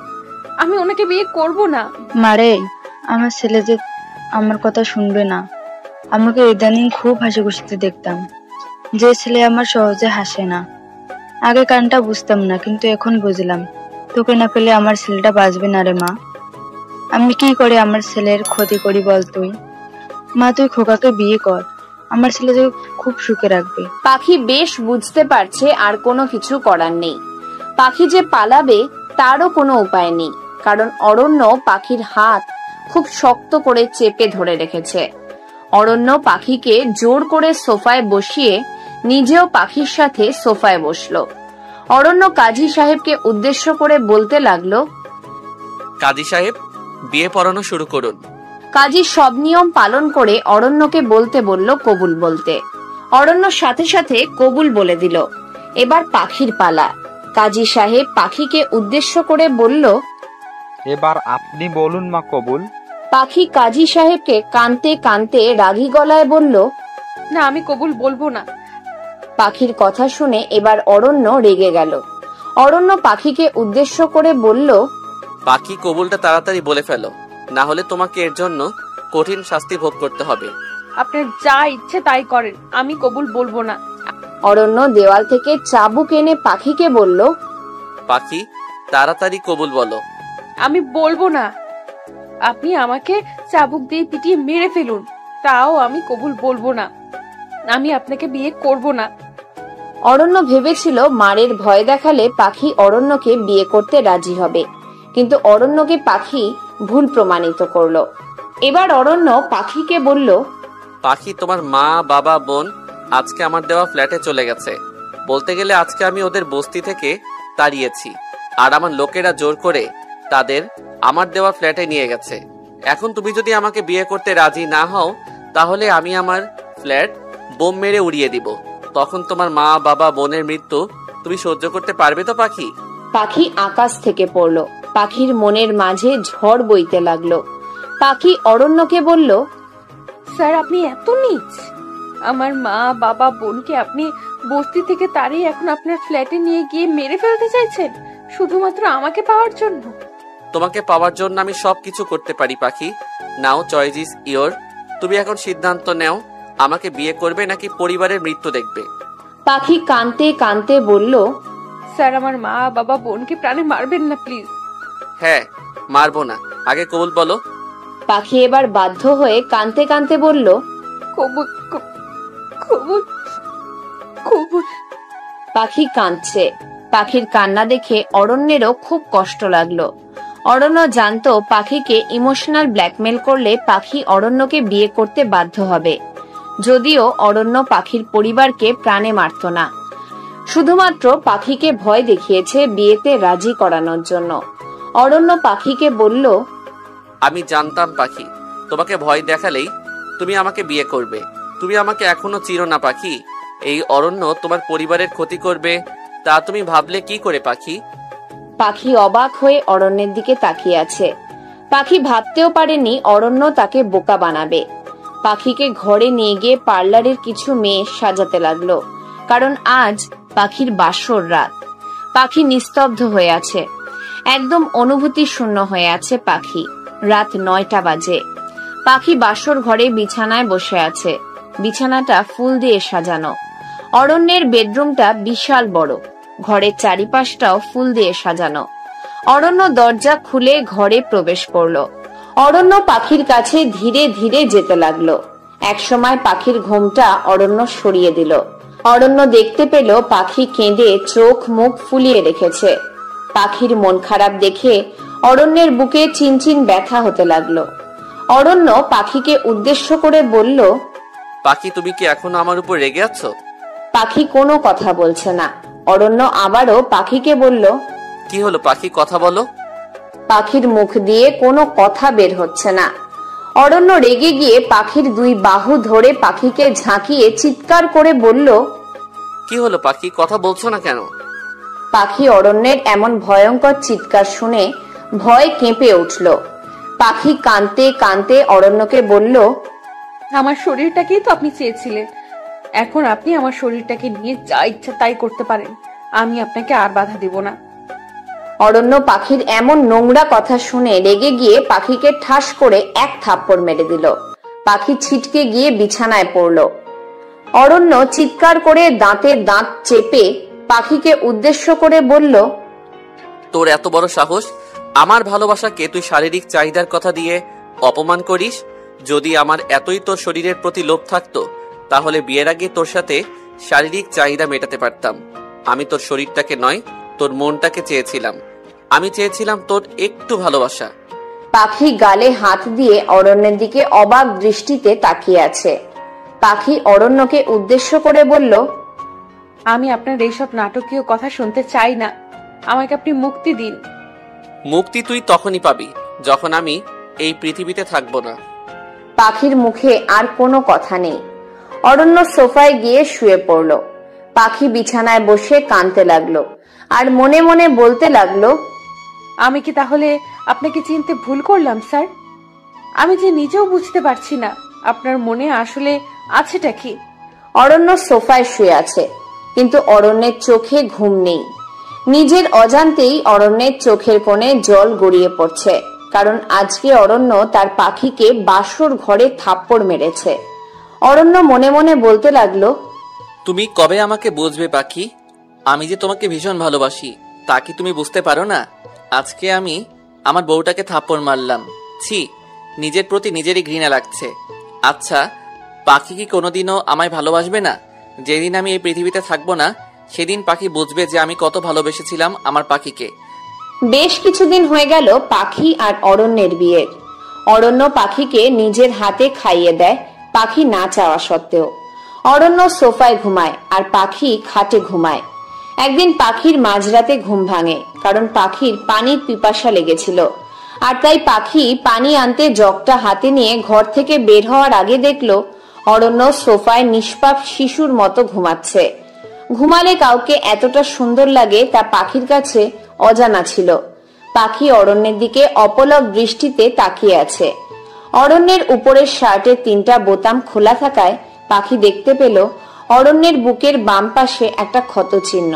আমি ওনাকে বিয়ে করব না। মারে, আমার ছেলে যে আমার কথা শুনবে না। আমাকে ইদানিং খুব হাসি খুশিতে দেখতাম, যে ছেলে আমার সহজে হাসে না। আগে কারণটা বুঝতাম না, কিন্তু এখন বুঝলাম। তোকে না পেলে আমার ছেলেটা বাঁচবে না রে মা। আমি কি করে আমার ছেলের ক্ষতি করি বল তুই? মা তুই খোকাকে বিয়ে কর, আমার ছেলে খুব সুখে রাখবে। পাখি বেশ বুঝতে পারছে আর কোনো কিছু করার নেই। পাখি যে পালাবে তারও কোনো উপায় নেই, কারণ অরণ্য পাখির হাত খুব শক্ত করে চেপে ধরে রেখেছে। অরণ্য পাখিকে জোর করে সোফায় বসিয়ে নিজেও পাখির সাথে সোফায় বসলো। অরণ্য কাজী সাহেবকে উদ্দেশ্য করে বলতে লাগলো, কাজী সাহেব বিয়ে পড়ানো শুরু করুন। কাজী সব নিয়ম পালন করে অরণ্যকে বলতে বলল কবুল বলতে। অরণ্য সাথে সাথে কবুল বলে দিল। এবার পাখির পালা। কাজী সাহেব পাখিকে উদ্দেশ্য করে বলল, এবার আপনি বলুন মা কবুল। পাখি কাজী সাহেবকে কানতে কানতে রাগী গলায় বলল, না আমি কবুল বলবো না। পাখির কথা শুনে এবার অরণ্য রেগে গেল। অরণ্য পাখিকে উদ্দেশ্য করে বলল, পাখি কবুলটা তাড়াতাড়ি বলে ফেলো, না হলে তোমাকে এর জন্য কঠিন শাস্তি ভোগ করতে হবে। আপনার যা ইচ্ছে তাই করেন, আমি কবুল বলবো না। অরণ্য দেওয়াল থেকে চাবুক এনে পাখিকে বলল, পাখি তাড়াতাড়ি কবুল বলো। আমি বলবো না। আপনি আমাকে চাবুক দিয়ে পিটিয়ে মেরে ফেলুন, তাও আমি কবুল বলবো না। আমি আপনাকে বিয়ে করব না। অরণ্য ভেবেছিল মারের ভয় দেখালে পাখি অরণ্যকে বিয়ে করতে রাজি হবে, কিন্তু অরণ্যকে পাখি ভুল প্রমাণিত করলো। এবার অরণ্য পাখিকে বলল, পাখি তোমার মা বাবা বোন আজকে আমার দেওয়া ফ্ল্যাটে চলে গেছে। বলতে গেলে আজকে আমি ওদের বস্তি থেকে তাড়িয়েছি, আর আমার লোকেরা জোর করে তাদের আমার দেওয়া ফ্ল্যাটে নিয়ে গেছে। এখন তুমি যদি আমাকে বিয়ে করতে রাজি না হও তাহলে আমি আমার ফ্ল্যাট বোম মেরে উড়িয়ে দিব। তখন তোমার মা বাবা বোনের মৃত্যু তুমি সহ্য করতে পারবে তো পাখি? পাখি আকাশ থেকে পড়ল। পাখির মনের মাঝে ঝড় বইতে লাগলো। পাখি অরণ্যকে বলল, স্যার আপনি এত নীচ! আমার মা বাবা বোনকে আপনি বস্তি থেকে তাড়িয়ে এখন আপনার ফ্ল্যাটে নিয়ে গিয়ে মেরে ফেলতে চাইছেন? শুধুমাত্র আমাকে পাওয়ার জন্য? তোমাকে পাওয়ার জন্য আমি সবকিছু করতে পারি পাখি। নাও চয়েস ইজ ইয়োর। তুমি এখন সিদ্ধান্ত নাও, আমাকে বিয়ে করবে নাকি পরিবারের মৃত্যু দেখবে? পাখি কাঁদতে কাঁদতে বলল, স্যার, আমার মা বাবা বোনকে প্রাণে মারবেন না প্লিজ। হ্যাঁ, মারবো না, আগে কবুল বলো। পাখি এবার বাধ্য হয়ে কাঁদতে কাঁদতে বলল, কবুল কবুল কবুল। পাখি কাঁদছে। পাখির কান্না দেখে অরণ্যেরও খুব কষ্ট লাগলো। অরণ্য জানতো পাখিকে ইমোশনাল ব্ল্যাকমেল করলে পাখি অরণ্যকে বিয়ে করতে বাধ্য হবে। যদিও অরণ্য পাখির পরিবারকে প্রাণে মারত না, শুধুমাত্র পাখিকে ভয় দেখিয়েছে বিয়েতে রাজি করানোর জন্য। অরণ্য পাখিকে বলল, আমি জানতাম পাখি, তোমাকে ভয় দেখালেই তুমি আমাকে বিয়ে করবে। তুমি আমাকে এখনো চিনো না পাখি। এই অরণ্য তোমার পরিবারের ক্ষতি করবে তা তুমি ভাবলে কি করে পাখি? পাখি অবাক হয়ে অরণ্যের দিকে তাকিয়ে আছে। পাখি ভাবতেও পারেনি অরণ্য তাকে বোকা বানাবে। পাখিকে ঘরে নিয়ে গিয়ে পার্লারের কিছু মেয়ে সাজাতে লাগলো, কারণ আজ পাখির বাসর রাত। পাখি নিস্তব্ধ হয়ে আছে, একদম অনুভূতি শূন্য হয়ে আছে পাখি। রাত 9টা বাজে। পাখি বাসর ঘরে বিছানায় বসে আছে। বিছানাটা ফুল দিয়ে সাজানো। অরণ্যের বেডরুমটা বিশাল বড়, ঘরের চারিপাশটাও ফুল দিয়ে সাজানো। অরণ্য দরজা খুলে ঘরে প্রবেশ করলো। অরণ্য পাখির কাছে ধীরে ধীরে যেতে লাগলো। একসময় পাখির ঘুমটা অরণ্য সরিয়ে দিল। অরণ্য দেখতে পেল পাখি কেঁদে চোখ মুখ ফুলিয়ে রেখেছে। পাখির মন খারাপ দেখে অরণ্যের বুকে চিনচিন ব্যথা হতে লাগলো। অরণ্য পাখিকে উদ্দেশ্য করে বলল, পাখি, তুমি কি এখনো আমার উপর রেগে আছো? পাখি কোনো কথা বলছে না। অরণ্য আবারও পাখিকে বলল, কি হলো পাখি, কথা বলো। পাখির মুখ দিয়ে কোনো কথা বের হচ্ছে না। অরণ্য রেগে গিয়ে পাখির 2 বাহু ধরে পাখিকে ঝাঁকিয়ে চিৎকার করে বলল, কি হলো পাখি, কথা বলছো না কেন? পাখি অরণ্যের এমন ভয়ঙ্কর চিৎকার শুনে ভয় কেঁপে উঠল। পাখি কাঁদতে কাঁদতে অরণ্যকে বলল, আমার শরীরটাকেই তো আপনি চেয়েছিলেন, এখন আপনি আমার শরীরটাকে নিয়ে যা ইচ্ছা তাই করতে পারেন, আমি আপনাকে আর বাধা দেব না। অরণ্য পাখির এমন নোংরা কথা শুনে রেগে গিয়ে পাখিকে ঠাস করে এক থাপ্পড় মেরে দিল। পাখি ছিটকে গিয়ে বিছানায় পড়ল। অরণ্য চিৎকার করে দাঁতের দাঁত চেপে পাখিকে উদ্দেশ্য করে বলল, তোর এত বড় সাহস, আমার ভালোবাসাকে তুই শারীরিক চাহিদার কথা দিয়ে অপমান করিস। যদি আমার এতই তোর শরীরের প্রতি লোভ থাকতো তাহলে বিয়ের আগে তোর সাথে শারীরিক চাহিদা মেটাতে পারতাম। আমি তোর শরীরটাকে নয়, তোর মনটাকে চেয়েছিলাম। আমি চেয়েছিলাম তোর একটু ভালোবাসা। পাখি গালে হাত দিয়ে অরণ্যের দিকে অবাক দৃষ্টিতে তাকিয়ে আছে। পাখি অরণ্যকে উদ্দেশ্য করে বলল, আমি আপনার এইসব নাটকীয় কথা শুনতে চাই না, আমাকে আপনি মুক্তি দিন। মুক্তি তুই তখনই পাবি যখন আমি এই পৃথিবীতে থাকবো না। পাখির মুখে আর কোনো কথা নেই। অরণ্য সোফায় গিয়ে শুয়ে পড়ল। পাখি বিছানায় বসে কাঁদতে লাগলো আর মনে মনে বলতে লাগলো, আমি কি তাহলে আপনাকে চিনতে ভুল করলাম স্যার? আমি যে নিজেও বুঝতে পারছি না আপনার মনে আসলে আছেটা কি। অরণ্য সোফায় শুয়ে আছে, কিন্তু অরণ্যের চোখে ঘুম নেই। নিজের অজান্তেই অরণ্যের চোখের কোণে জল গড়িয়ে পড়ছে, কারণ আজকে অরণ্য তার পাখিকে বাসর ঘরে থাপ্পড় মেরেছে। অরণ্য মনে মনে বলতে লাগলো, তুমি কবে আমাকে বুঝবে পাখি? আমি যে তোমাকে ভীষণ ভালোবাসি তা কি তুমি বুঝতে পারো না? আজকে আমি আমার বউটাকে থাপ্পড় মারলাম। ছি, নিজের প্রতি নিজেরই ঘৃণা লাগছে। আচ্ছা, পাখি কি কোনোদিনও আমায় ভালোবাসবে না? যেদিন আমি এই পৃথিবীতে থাকবো না সেদিন পাখি বুঝবে যে আমি কত ভালোবেসেছিলাম আমার পাখিকে। বেশ কিছুদিন হয়ে গেল পাখি আর অরণ্যের বিয়ের। অরণ্য পাখিকে নিজের হাতে খাইয়ে দেয়, পাখি না চাওয়া সত্ত্বেও। অরণ্য সোফায় ঘুমায় আর পাখি খাটে ঘুমায়। একদিন পাখির মাঝরাতে ঘুম ভাঙে, কারণ পাখির পানির পিপাসা লেগেছিল। আর তাই পাখি পানি আনতে জগটা হাতে নিয়ে ঘর থেকে বের হওয়ার আগে দেখলো অরণ্য সোফায় নিষ্পাপ শিশুর মতো ঘুমাচ্ছে। ঘুমালে কাউকে এতটা সুন্দর লাগে তা পাখির কাছে অজানা ছিল। পাখি অরণ্যের দিকে অপলক দৃষ্টিতে তাকিয়ে আছে। অরণ্যের উপরের শার্টের 3টা বোতাম খোলা থাকায় পাখি দেখতে পেল অরণ্যের বুকের বাম পাশে একটা ক্ষত চিহ্ন।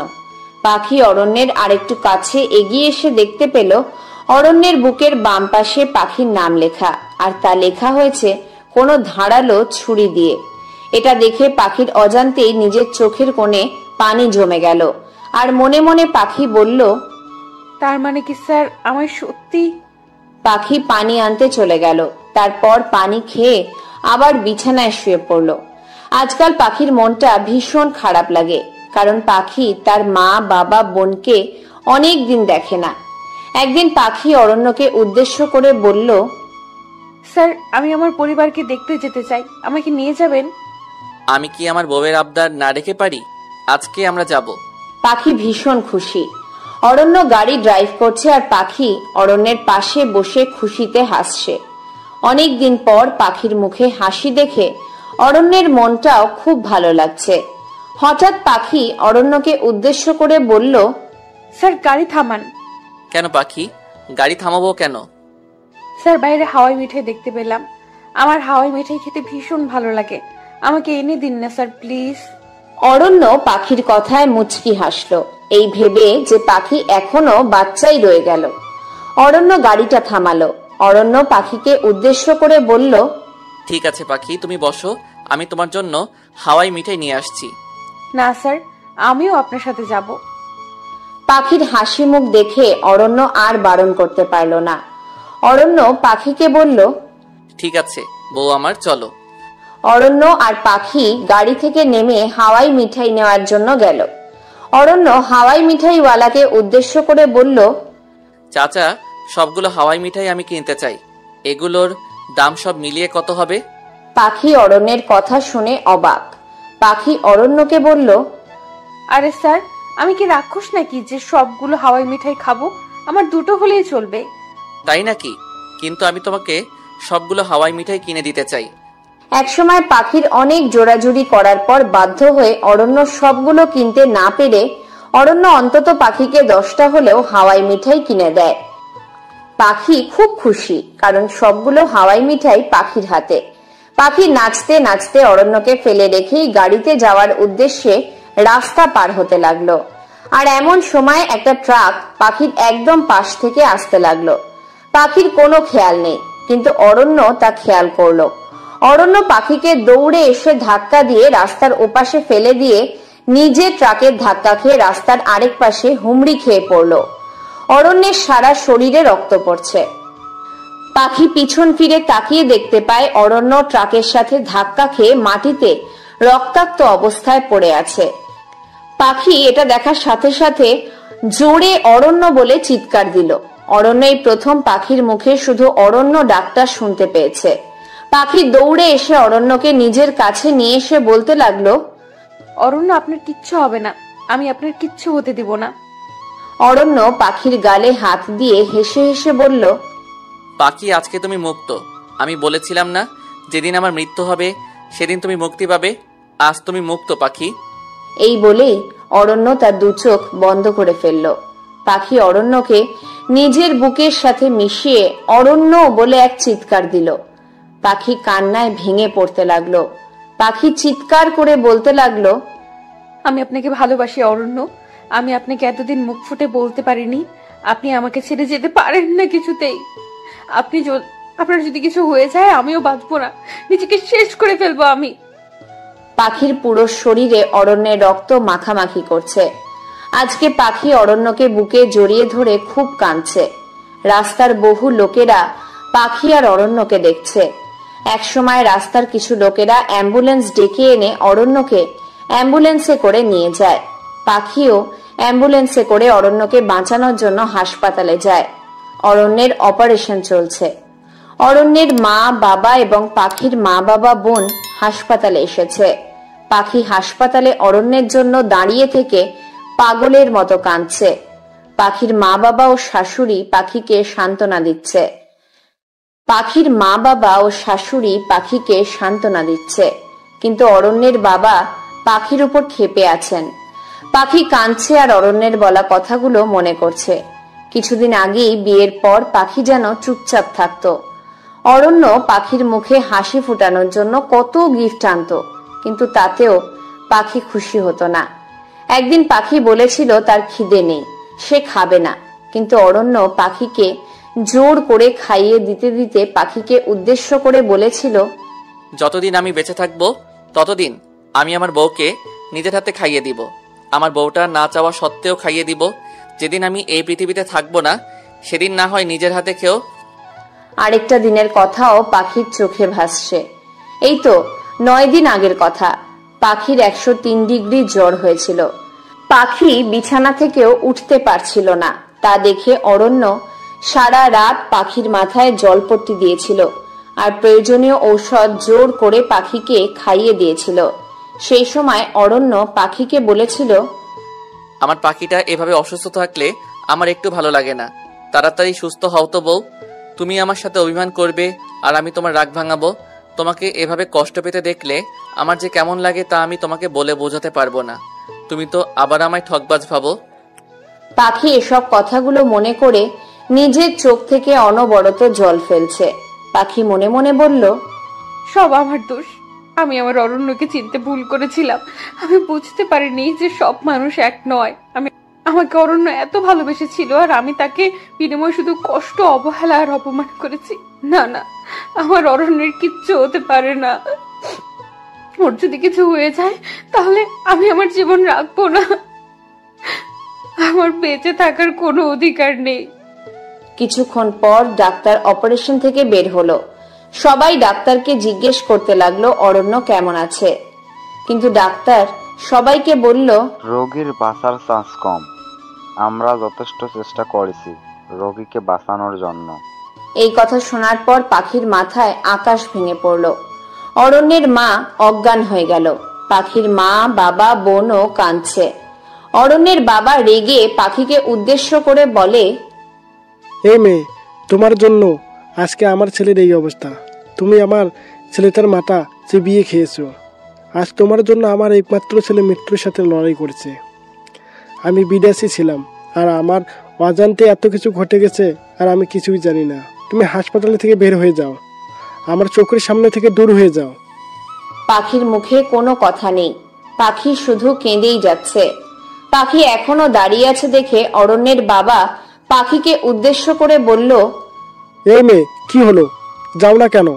পাখি অরণ্যের আরেকটু কাছে এগিয়ে এসে দেখতে পেল অরণ্যের বুকের বাম পাশে পাখির নাম লেখা, আর তা লেখা হয়েছে কোনো ধারালো ছুরি দিয়ে। এটা দেখে পাখির অজান্তেই নিজের চোখের কোণে পানি জমে গেল, আর মনে মনে পাখি বলল, তার মানে কি স্যার আমার সত্যি? পাখি পানি আনতে চলে গেল। তারপর পানি খেয়ে আবার বিছানায় শুয়ে পড়ল। আজকাল পাখির মনটা ভীষণ খারাপ লাগে, কারণ পাখি তার মা বাবা বোনকে অনেক দিন দেখে না। একদিন পাখি অরণ্যকে উদ্দেশ্য করে বলল, স্যার আমি আমার পরিবারকে দেখতে যেতে চাই, আমাকে নিয়ে যাবেন? আমি কি আমার বউয়ের আবদার না রেখে পারি? আজকে আমরা যাব। পাখি ভীষণ খুশি। অরণ্য গাড়ি ড্রাইভ করছে আর পাখি অরণ্যের পাশে বসে খুশিতে হাসছে। অনেক দিন পর পাখির মুখে হাসি দেখে অরণ্যের মনটাও খুব ভালো লাগছে। হঠাৎ পাখি অরণ্যকে উদ্দেশ্য করে বলল, স্যার গাড়ি থামান। কেন পাখি, গাড়ি থামাবো কেন? স্যার বাইরে হাওয়াই মিঠাই দেখতে পেলাম, আমার হাওয়াই মিঠাই খেতে ভীষণ ভালো লাগে, আমাকে এনে দিন না স্যার প্লিজ। অরণ্য পাখির কথায় মুচকি হাসলো, এই ভেবে যে পাখি এখনো বাচ্চাই রয়ে গেল। অরণ্য গাড়িটা থামালো। অরণ্য পাখিকে উদ্দেশ্য করে বলল, ঠিক আছে পাখি, তুমি বসো, আমি তোমার জন্য হাওয়াই মিঠাই নিয়ে আসছি। না স্যার, আমিও আপনার সাথে যাব। পাখির হাসি মুখ দেখে অরণ্য আর বারণ করতে পারল না। অরণ্য পাখিকে বলল, ঠিক আছে বউ আমার, চলো। অরণ্য আর পাখি গাড়ি থেকে নেমে হাওয়াই মিঠাই নেওয়ার জন্য গেল। অরণ্য হাওয়াই মিঠাইওয়ালাকে উদ্দেশ্য করে বলল, চাচা, সবগুলো হাওয়াই মিঠাই আমি কিনতে চাই, এগুলোর দাম সব মিলিয়ে কত হবে? পাখি অরণ্যের কথা শুনে অবাক। পাখি অরণ্যকে বলল, আরে স্যার, আমি কি রাক্ষস নাকি যে সবগুলো হাওয়াই মিঠাই খাবো? আমার দুটো হলেই চলবে। তাই নাকি? কিন্তু আমি তোমাকে সবগুলো হাওয়াই মিঠাই কিনে দিতে চাই। একসময় পাখির অনেক জোরাজুরি করার পর বাধ্য হয়ে অরণ্য সবগুলো কিনতে না পেরে অরণ্য অন্তত পাখিকে 10টা হলেও হাওয়াই মিঠাই কিনে দেয়। পাখি খুব খুশি, কারণ সবগুলো হাওয়াই মিঠাই পাখির হাতে। পাখি নাচতে নাচতে অরণ্যকে ফেলে রেখেই গাড়িতে যাওয়ার উদ্দেশ্যে রাস্তা পার হতে লাগলো। আর এমন সময় একটা ট্রাক পাখির একদম পাশ থেকে আসতে লাগলো। পাখির কোনো খেয়াল নেই, কিন্তু অরণ্য তা খেয়াল করলো। অরণ্য পাখিকে দৌড়ে এসে ধাক্কা দিয়ে রাস্তার ওপাশে ফেলে দিয়ে নিজে ট্রাকের ধাক্কা খেয়ে রাস্তার আরেক পাশে হুমড়ি খেয়ে পড়লো। অরণ্যের সারা শরীরে রক্ত পড়ছে। পাখি পিছন ফিরে তাকিয়ে দেখতে পায় অরণ্য ট্রাকের সাথে ধাক্কা খেয়ে মাটিতে রক্তাক্ত অবস্থায় পড়ে আছে। পাখি এটা দেখার সাথে সাথে জোরে অরণ্য বলে চিৎকার দিল। অরণ্য এই প্রথম পাখির মুখে শুধু অরণ্য ডাকটা শুনতে পেয়েছে। পাখি দৌড়ে এসে অরণ্যকে নিজের কাছে নিয়ে এসে বলতে লাগলো, অরণ্য, আপনার কিচ্ছু হবে না, আমি আপনার কিচ্ছু হতে দিব না। অরণ্য পাখির গালে হাত দিয়ে হেসে হেসে বলল, পাখি, আজকে তুমি মুক্ত। আমি বলেছিলাম না যেদিন আমার মৃত্যু হবে সেদিন তুমি মুক্তি পাবে? আজ তুমি মুক্ত পাখি। এই বলেই অরণ্য তার 2 চোখ বন্ধ করে ফেলল। পাখি অরণ্যকে নিজের বুকের সাথে মিশিয়ে অরণ্য বলে এক চিৎকার দিল। পাখি কান্নায় ভেঙে পড়তে লাগলো। পাখি চিৎকার করে বলতে লাগলো, আমি আপনাকে ভালোবাসি অরণ্য, আমি আপনাকে এতদিন মুখ ফুটে বলতে পারিনি। আপনি আমাকে ছেড়ে যেতে পারেন না কিছুতেই। আপনার যদি কিছু হয়ে যায় আমিও বাঁচবো না, নিজেকে শেষ করে ফেলবো আমি। পাখির পুরো শরীরে অরণ্যের রক্ত মাখামাখি করছে। আজকে পাখি অরণ্যকে বুকে জড়িয়ে ধরে খুব কাঁদছে। রাস্তার বহু লোকেরা পাখি আর অরণ্যকে দেখছে। একসময় রাস্তার কিছু লোকেরা অ্যাম্বুলেন্স ডেকে এনে অরণ্যকে অ্যাম্বুলেন্সে করে নিয়ে যায়। পাখিও অ্যাম্বুলেন্সে করে অরণ্যকে বাঁচানোর জন্য হাসপাতালে যায়। অরণ্যের অপারেশন চলছে। অরণ্যের মা বাবা এবং পাখির মা বাবা বোন হাসপাতালে এসেছে। পাখি হাসপাতালে অরণ্যের জন্য দাঁড়িয়ে থেকে পাগলের মতো কাঁদছে। পাখির মা বাবা ও শাশুড়ি পাখিকে সান্ত্বনা দিচ্ছে। কিন্তু অরণ্যের বাবা পাখির উপর ক্ষেপে আছেন। পাখি কাঁদছে আর অরণ্যের বলা কথাগুলো মনে করছে। কিছুদিন আগেই বিয়ের পর পাখি যেন চুপচাপ থাকতো। অরণ্য পাখির মুখে হাসি ফুটানোর জন্য কত গিফট আনতো, কিন্তু তাতেও পাখি খুশি হতো না। একদিন পাখি বলেছিল তার খিদে নেই, সে খাবে না, কিন্তু অরণ্য পাখিকে জোর করে খাইয়ে দিতে দিতে পাখিকে উদ্দেশ্য করে বলেছিল, যতদিন আমি বেঁচে থাকবো ততদিন আমি আমার বউকে নিজের হাতে খাইয়ে দিব। আমার বউটা না চাওয়া সত্ত্বেও খাইয়ে দিব। যেদিন আমি এই পৃথিবীতে থাকবো না সেদিন না হয় নিজের হাতে খেও। আরেকটা দিনের কথাও পাখির চোখে ভাসছে। এই তো 9 দিন আগের কথা। পাখির 103 ডিগ্রি জ্বর হয়েছিল। পাখি বিছানা থেকেও উঠতে পারছিল না। তা দেখে অরণ্য সারা রাত পাখির মাথায় জলপট্টি দিয়েছিল আর প্রয়োজনীয় ঔষধ জোর করে পাখিকে খাইয়ে দিয়েছিল। সেই সময় অরণ্য পাখিকে বলেছিল, আমার পাখিটা এভাবে অসুস্থ থাকলে আমার একটু ভালো লাগে না। তাড়াতাড়ি সুস্থ হও তো বউ। তুমি আমার সাথে অভিমান করবে আর আমি তোমার রাগ ভাঙাবো। তোমাকে এভাবে কষ্ট পেতে দেখলে আমার যে কেমন লাগে তা আমি তোমাকে বলে বোঝাতে পারবো না। তুমি তো আবার আমায় ঠকবাজ ভাবো। পাখি এসব কথাগুলো মনে করে নিজের চোখ থেকে অনবরত জল ফেলছে। পাখি মনে মনে বলল, সব আমার দোষ। আমি আমার অরণ্যকে চিনতে ভুল করেছিলাম। আমি বুঝতে পারিনি যে সব মানুষ এক নয়। আমাকে অরণ্য এত ভালোবেসেছিল আর আমি তাকে বিনিময়ে শুধু কষ্ট, অবহেলা আর অপমান করেছি। না না, আমার অরণ্যের কিচ্ছু হতে পারে না। ওর যদি কিছু হয়ে যায় তাহলে আমি আমার জীবন রাখবো না। আমার বেঁচে থাকার কোনো অধিকার নেই। কিছুক্ষণ পর ডাক্তার অপারেশন থেকে বের হলো। সবাই ডাক্তারকে জিজ্ঞেস করতে লাগলো অরণ্য কেমন আছে, কিন্তু ডাক্তার সবাইকে বলল, রোগীর বাঁচার চান্স কম। আমরা যথেষ্ট চেষ্টা করেছি রোগীকে বাঁচানোর জন্য। এই কথা শোনার পর পাখির মাথায় আকাশ ভেঙে পড়ল। অরণ্যের মা অজ্ঞান হয়ে গেল। পাখির মা, বাবা, বোনও কাঁদছে। অরণ্যের বাবা রেগে পাখিকে উদ্দেশ্য করে বলে, এই মেয়ে, তোমার জন্য আজকে আমার ছেলের এই অবস্থা। তুমি আমার ছেলেটার মাথা চিবিয়ে খেয়েছো। আজ তোমার জন্য আমার একমাত্র ছেলে মৃত্যুর সাথে লড়াই করেছে। আমি বিদেশি ছিলাম আর আমার অজান্তে এত কিছু ঘটে গেছে আর আমি কিছুই জানি না। তুমি হাসপাতাল থেকে বের হয়ে যাও, আমার চোখের সামনে থেকে দূর হয়ে যাও। পাখির মুখে কোনো কথা নেই। পাখি শুধু কেঁদেই যাচ্ছে। পাখি এখনো দাঁড়িয়ে আছে দেখে অরণ্যের বাবা পাখিকে উদ্দেশ্য করে বলল, এই মেয়ে, কি হলো? যাও না কেন?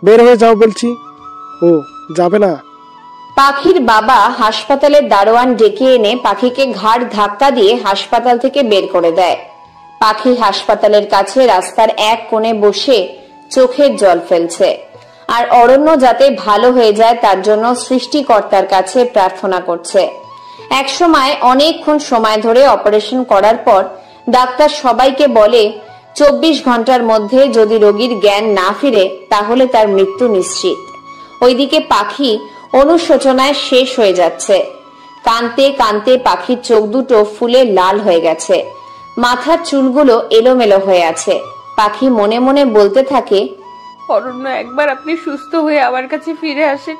বের হয়ে যাও বলছি। ও যাবে না? পাখির বাবা হাসপাতালের দারোয়ান ডেকে এনে পাখিকে ঘাড় ধাক্কা দিয়ে হাসপাতাল থেকে বের করে দেয়। পাখি হাসপাতালের কাছে রাস্তার এক কোণে বসে চোখের জল ফেলছে আর অরণ্য যাতে ভালো হয়ে যায় তার জন্য সৃষ্টিকর্তার কাছে প্রার্থনা করছে। একসময় অনেকক্ষণ সময় ধরে অপারেশন করার পর ডাক্তার সবাইকে বলে, 24 ঘন্টার মধ্যে যদি রোগীর জ্ঞান না ফিরে তাহলে তার মৃত্যু নিশ্চিত। ওইদিকে পাখি অনুশোচনায় শেষ হয়ে যাচ্ছে। কাঁদতে কাঁদতে পাখির চোখ দুটো ফুলে লাল হয়ে গেছে। মাথার চুলগুলো এলোমেলো হয়ে আছে। পাখি মনে মনে বলতে থাকে, অরণ্য, একবার আপনি সুস্থ হয়ে আমার কাছে ফিরে আসেন।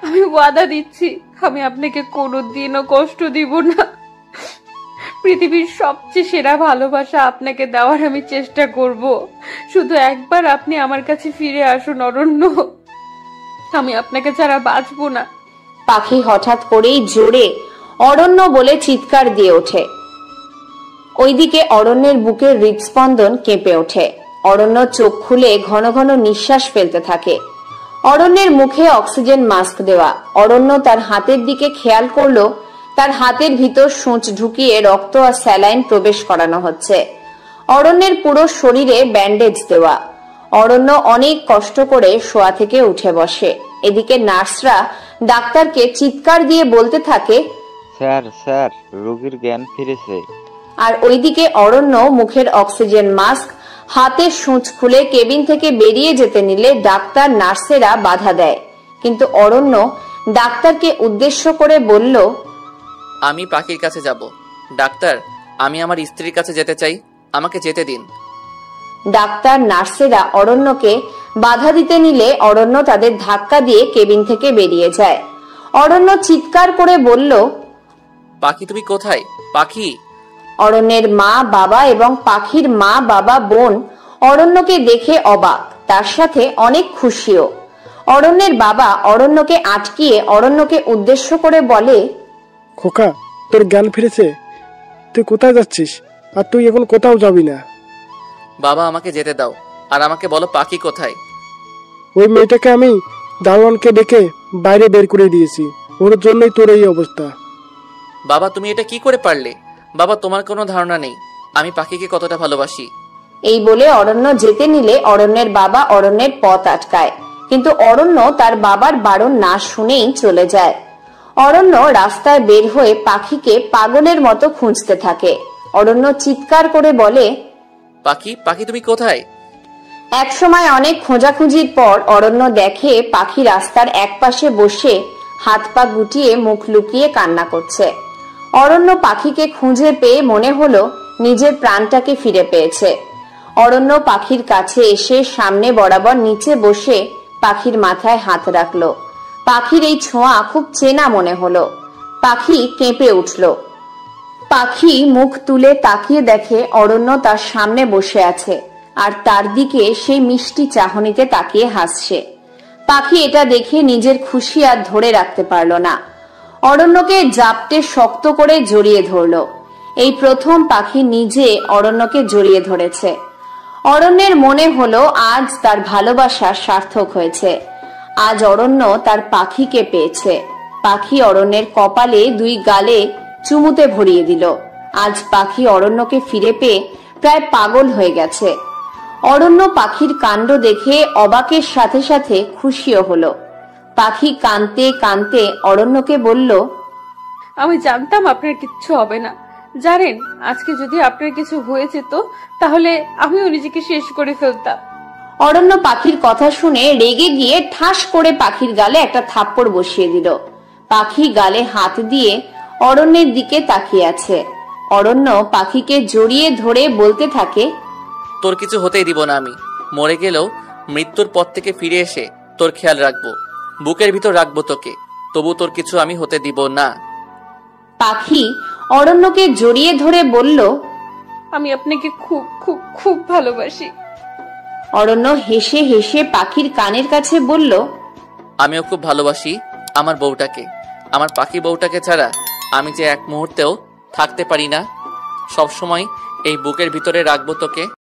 আমি ওয়াদা দিচ্ছি আমি আপনাকে কোনোদিনও কষ্ট দিব না। পৃথিবীর সবচেয়ে সেরা ভালোবাসা আপনাকে দেওয়ার আমি চেষ্টা করব। শুধু একবার আপনি আমার কাছে ফিরে আসুন অরণ্য। আমি আপনাকে ছাড়া বাঁচবো না। পাখি হঠাৎ করেই জোরে অরণ্য বলে চিৎকার দিয়ে ওঠে। ওইদিকে অরণ্যের বুকের হৃদস্পন্দন কেঁপে ওঠে। অরণ্য চোখ খুলে ঘন ঘন নিঃশ্বাস ফেলতে থাকে। অরণ্যের মুখে অক্সিজেন মাস্ক দেওয়া। অরণ্য তার হাতের দিকে খেয়াল করলো তার হাতের ভিতর সূঁচ ঢুকিয়ে রক্ত আর স্যালাইন প্রবেশ করানো হচ্ছে। অরণ্যের পুরো শরীরে ব্যান্ডেজ দেওয়া। অরণ্য অনেক কষ্ট করে শোয়া থেকে উঠে বসে। এদিকে নার্সরা ডাক্তারকে চিৎকার দিয়ে বলতে থাকে, স্যার স্যার, রোগীর জ্ঞান ফিরেছে। আর ওইদিকে অরণ্য মুখের অক্সিজেন মাস্ক, হাতের সূঁচ খুলে কেবিন থেকে বেরিয়ে যেতে নিলে ডাক্তার নার্সেরা বাধা দেয়। কিন্তু অরণ্য ডাক্তারকে উদ্দেশ্য করে বলল, আমি পাখির কাছে যাব। ডাক্তার, আমি আমার স্ত্রীর কাছে যেতে চাই, আমাকে যেতে দিন। ডাক্তার নার্সেরা অরণ্যকে বাধা দিতে নিলে অরণ্য তাদের ধাক্কা দিয়ে কেবিন থেকে বেরিয়ে যায়। অরণ্য চিৎকার করে বলল, পাখি তুমি কোথায়? পাখি! অরণ্যের মা, বাবা এবং পাখির মা, বাবা, বোন অরণ্যকে দেখে অবাক, তার সাথে অনেক খুশিও। অরণ্যের বাবা অরণ্যকে আটকিয়ে অরণ্যকে উদ্দেশ্য করে বলে, খোকা, তোর জ্ঞান ফিরেছে? তুই কোথায় যাচ্ছিস? আর তুই এখন কোথাও যাবি না। বাবা আমাকে যেতে দাও, আর আমাকে বলো পাখি কোথায়? ওই মেয়েটাকে আমি দারোয়ানকে ডেকে বাইরে বের করে দিয়েছি, ওর জন্যই তোর এই অবস্থা। বাবা তুমি এটা কি করে পারলে? বাবা তোমার কোনো ধারণা নেই আমি পাখিকে কতটা ভালোবাসি। এই বলে অরণ্য যেতে নিলে অরণ্যের বাবা অরণ্যের পথ আটকায়, কিন্তু অরণ্য তার বাবার বারণ না শুনেই চলে যায়। অরণ্য রাস্তায় বের হয়ে পাখিকে পাগলের মতো খুঁজতে থাকে। অরণ্য চিৎকার করে বলে, পাখি পাখি তুমি কোথায়? একসময় অনেক খোঁজাখুঁজির পর অরণ্য দেখে পাখি রাস্তার একপাশে বসে হাত পা গুটিয়ে মুখ লুকিয়ে কান্না করছে। অরণ্য পাখিকে খুঁজে পেয়ে মনে হলো নিজের প্রাণটাকে ফিরে পেয়েছে। অরণ্য পাখির কাছে এসে সামনে বরাবর নিচে বসে পাখির মাথায় হাত রাখলো। পাখির এই ছোঁয়া খুব চেনা মনে হলো। পাখি কেঁপে উঠল। পাখি মুখ তুলে তাকিয়ে দেখে অরণ্য তার সামনে বসে আছে, আর তার দিকে সেই মিষ্টি চাহনিতে তাকিয়ে হাসছে। পাখি এটা দেখে নিজের খুশি আর ধরে রাখতে পারল না। অরণ্যকে জাপটে শক্ত করে জড়িয়ে ধরল। এই প্রথম পাখি নিজে অরণ্যকে জড়িয়ে ধরেছে। অরণ্যের মনে হলো আজ তার ভালোবাসা সার্থক হয়েছে। আজ অরণ্য তার পাখিকে পেয়েছে। পাখি অরণ্যের কপালে দুই গালে চুমুতে ভরিয়ে দিল। আজ পাখি অরণ্যকে ফিরে পেয়ে প্রায় পাগল হয়ে গেছে। অরণ্য পাখির কাণ্ড দেখে অবাকের সাথে সাথে খুশিও হলো। পাখি কাঁদতে কাঁদতে অরণ্যকে বলল, আমি জানতাম আপনার কিচ্ছু হবে না। জানেন, আজকে যদি আপনার কিছু হয়ে যেত তাহলে আমিও নিজেকে শেষ করে ফেলতাম। অরণ্য পাখির কথা শুনে রেগে গিয়ে ঠাস করে পাখির গালে একটা থাপ্পড় বসিয়ে দিল। পাখি গালে হাত দিয়ে অরণ্যের দিকে তাকিয়ে আছে। অরণ্য পাখিকে জড়িয়ে ধরে বলতে থাকে, তোর কিছু হতেই দিব না। আমি মরে গেলেও মৃত্যুর পথ থেকে ফিরে এসে তোর খেয়াল রাখবো, বুকের ভিতর রাখবো তোকে, তবু তোর কিছু আমি হতে দিব না। পাখি অরণ্যকে জড়িয়ে ধরে বলল, আমি আপনাকে খুব খুব খুব ভালোবাসি। অরণ্য হেসে হেসে পাখির কানের কাছে বলল, আমিও খুব ভালোবাসি আমার বউটাকে। আমার পাখি বউটাকে ছাড়া আমি যে এক মুহূর্তেও থাকতে পারি না। সবসময় এই বুকের ভিতরে রাখবো তোকে।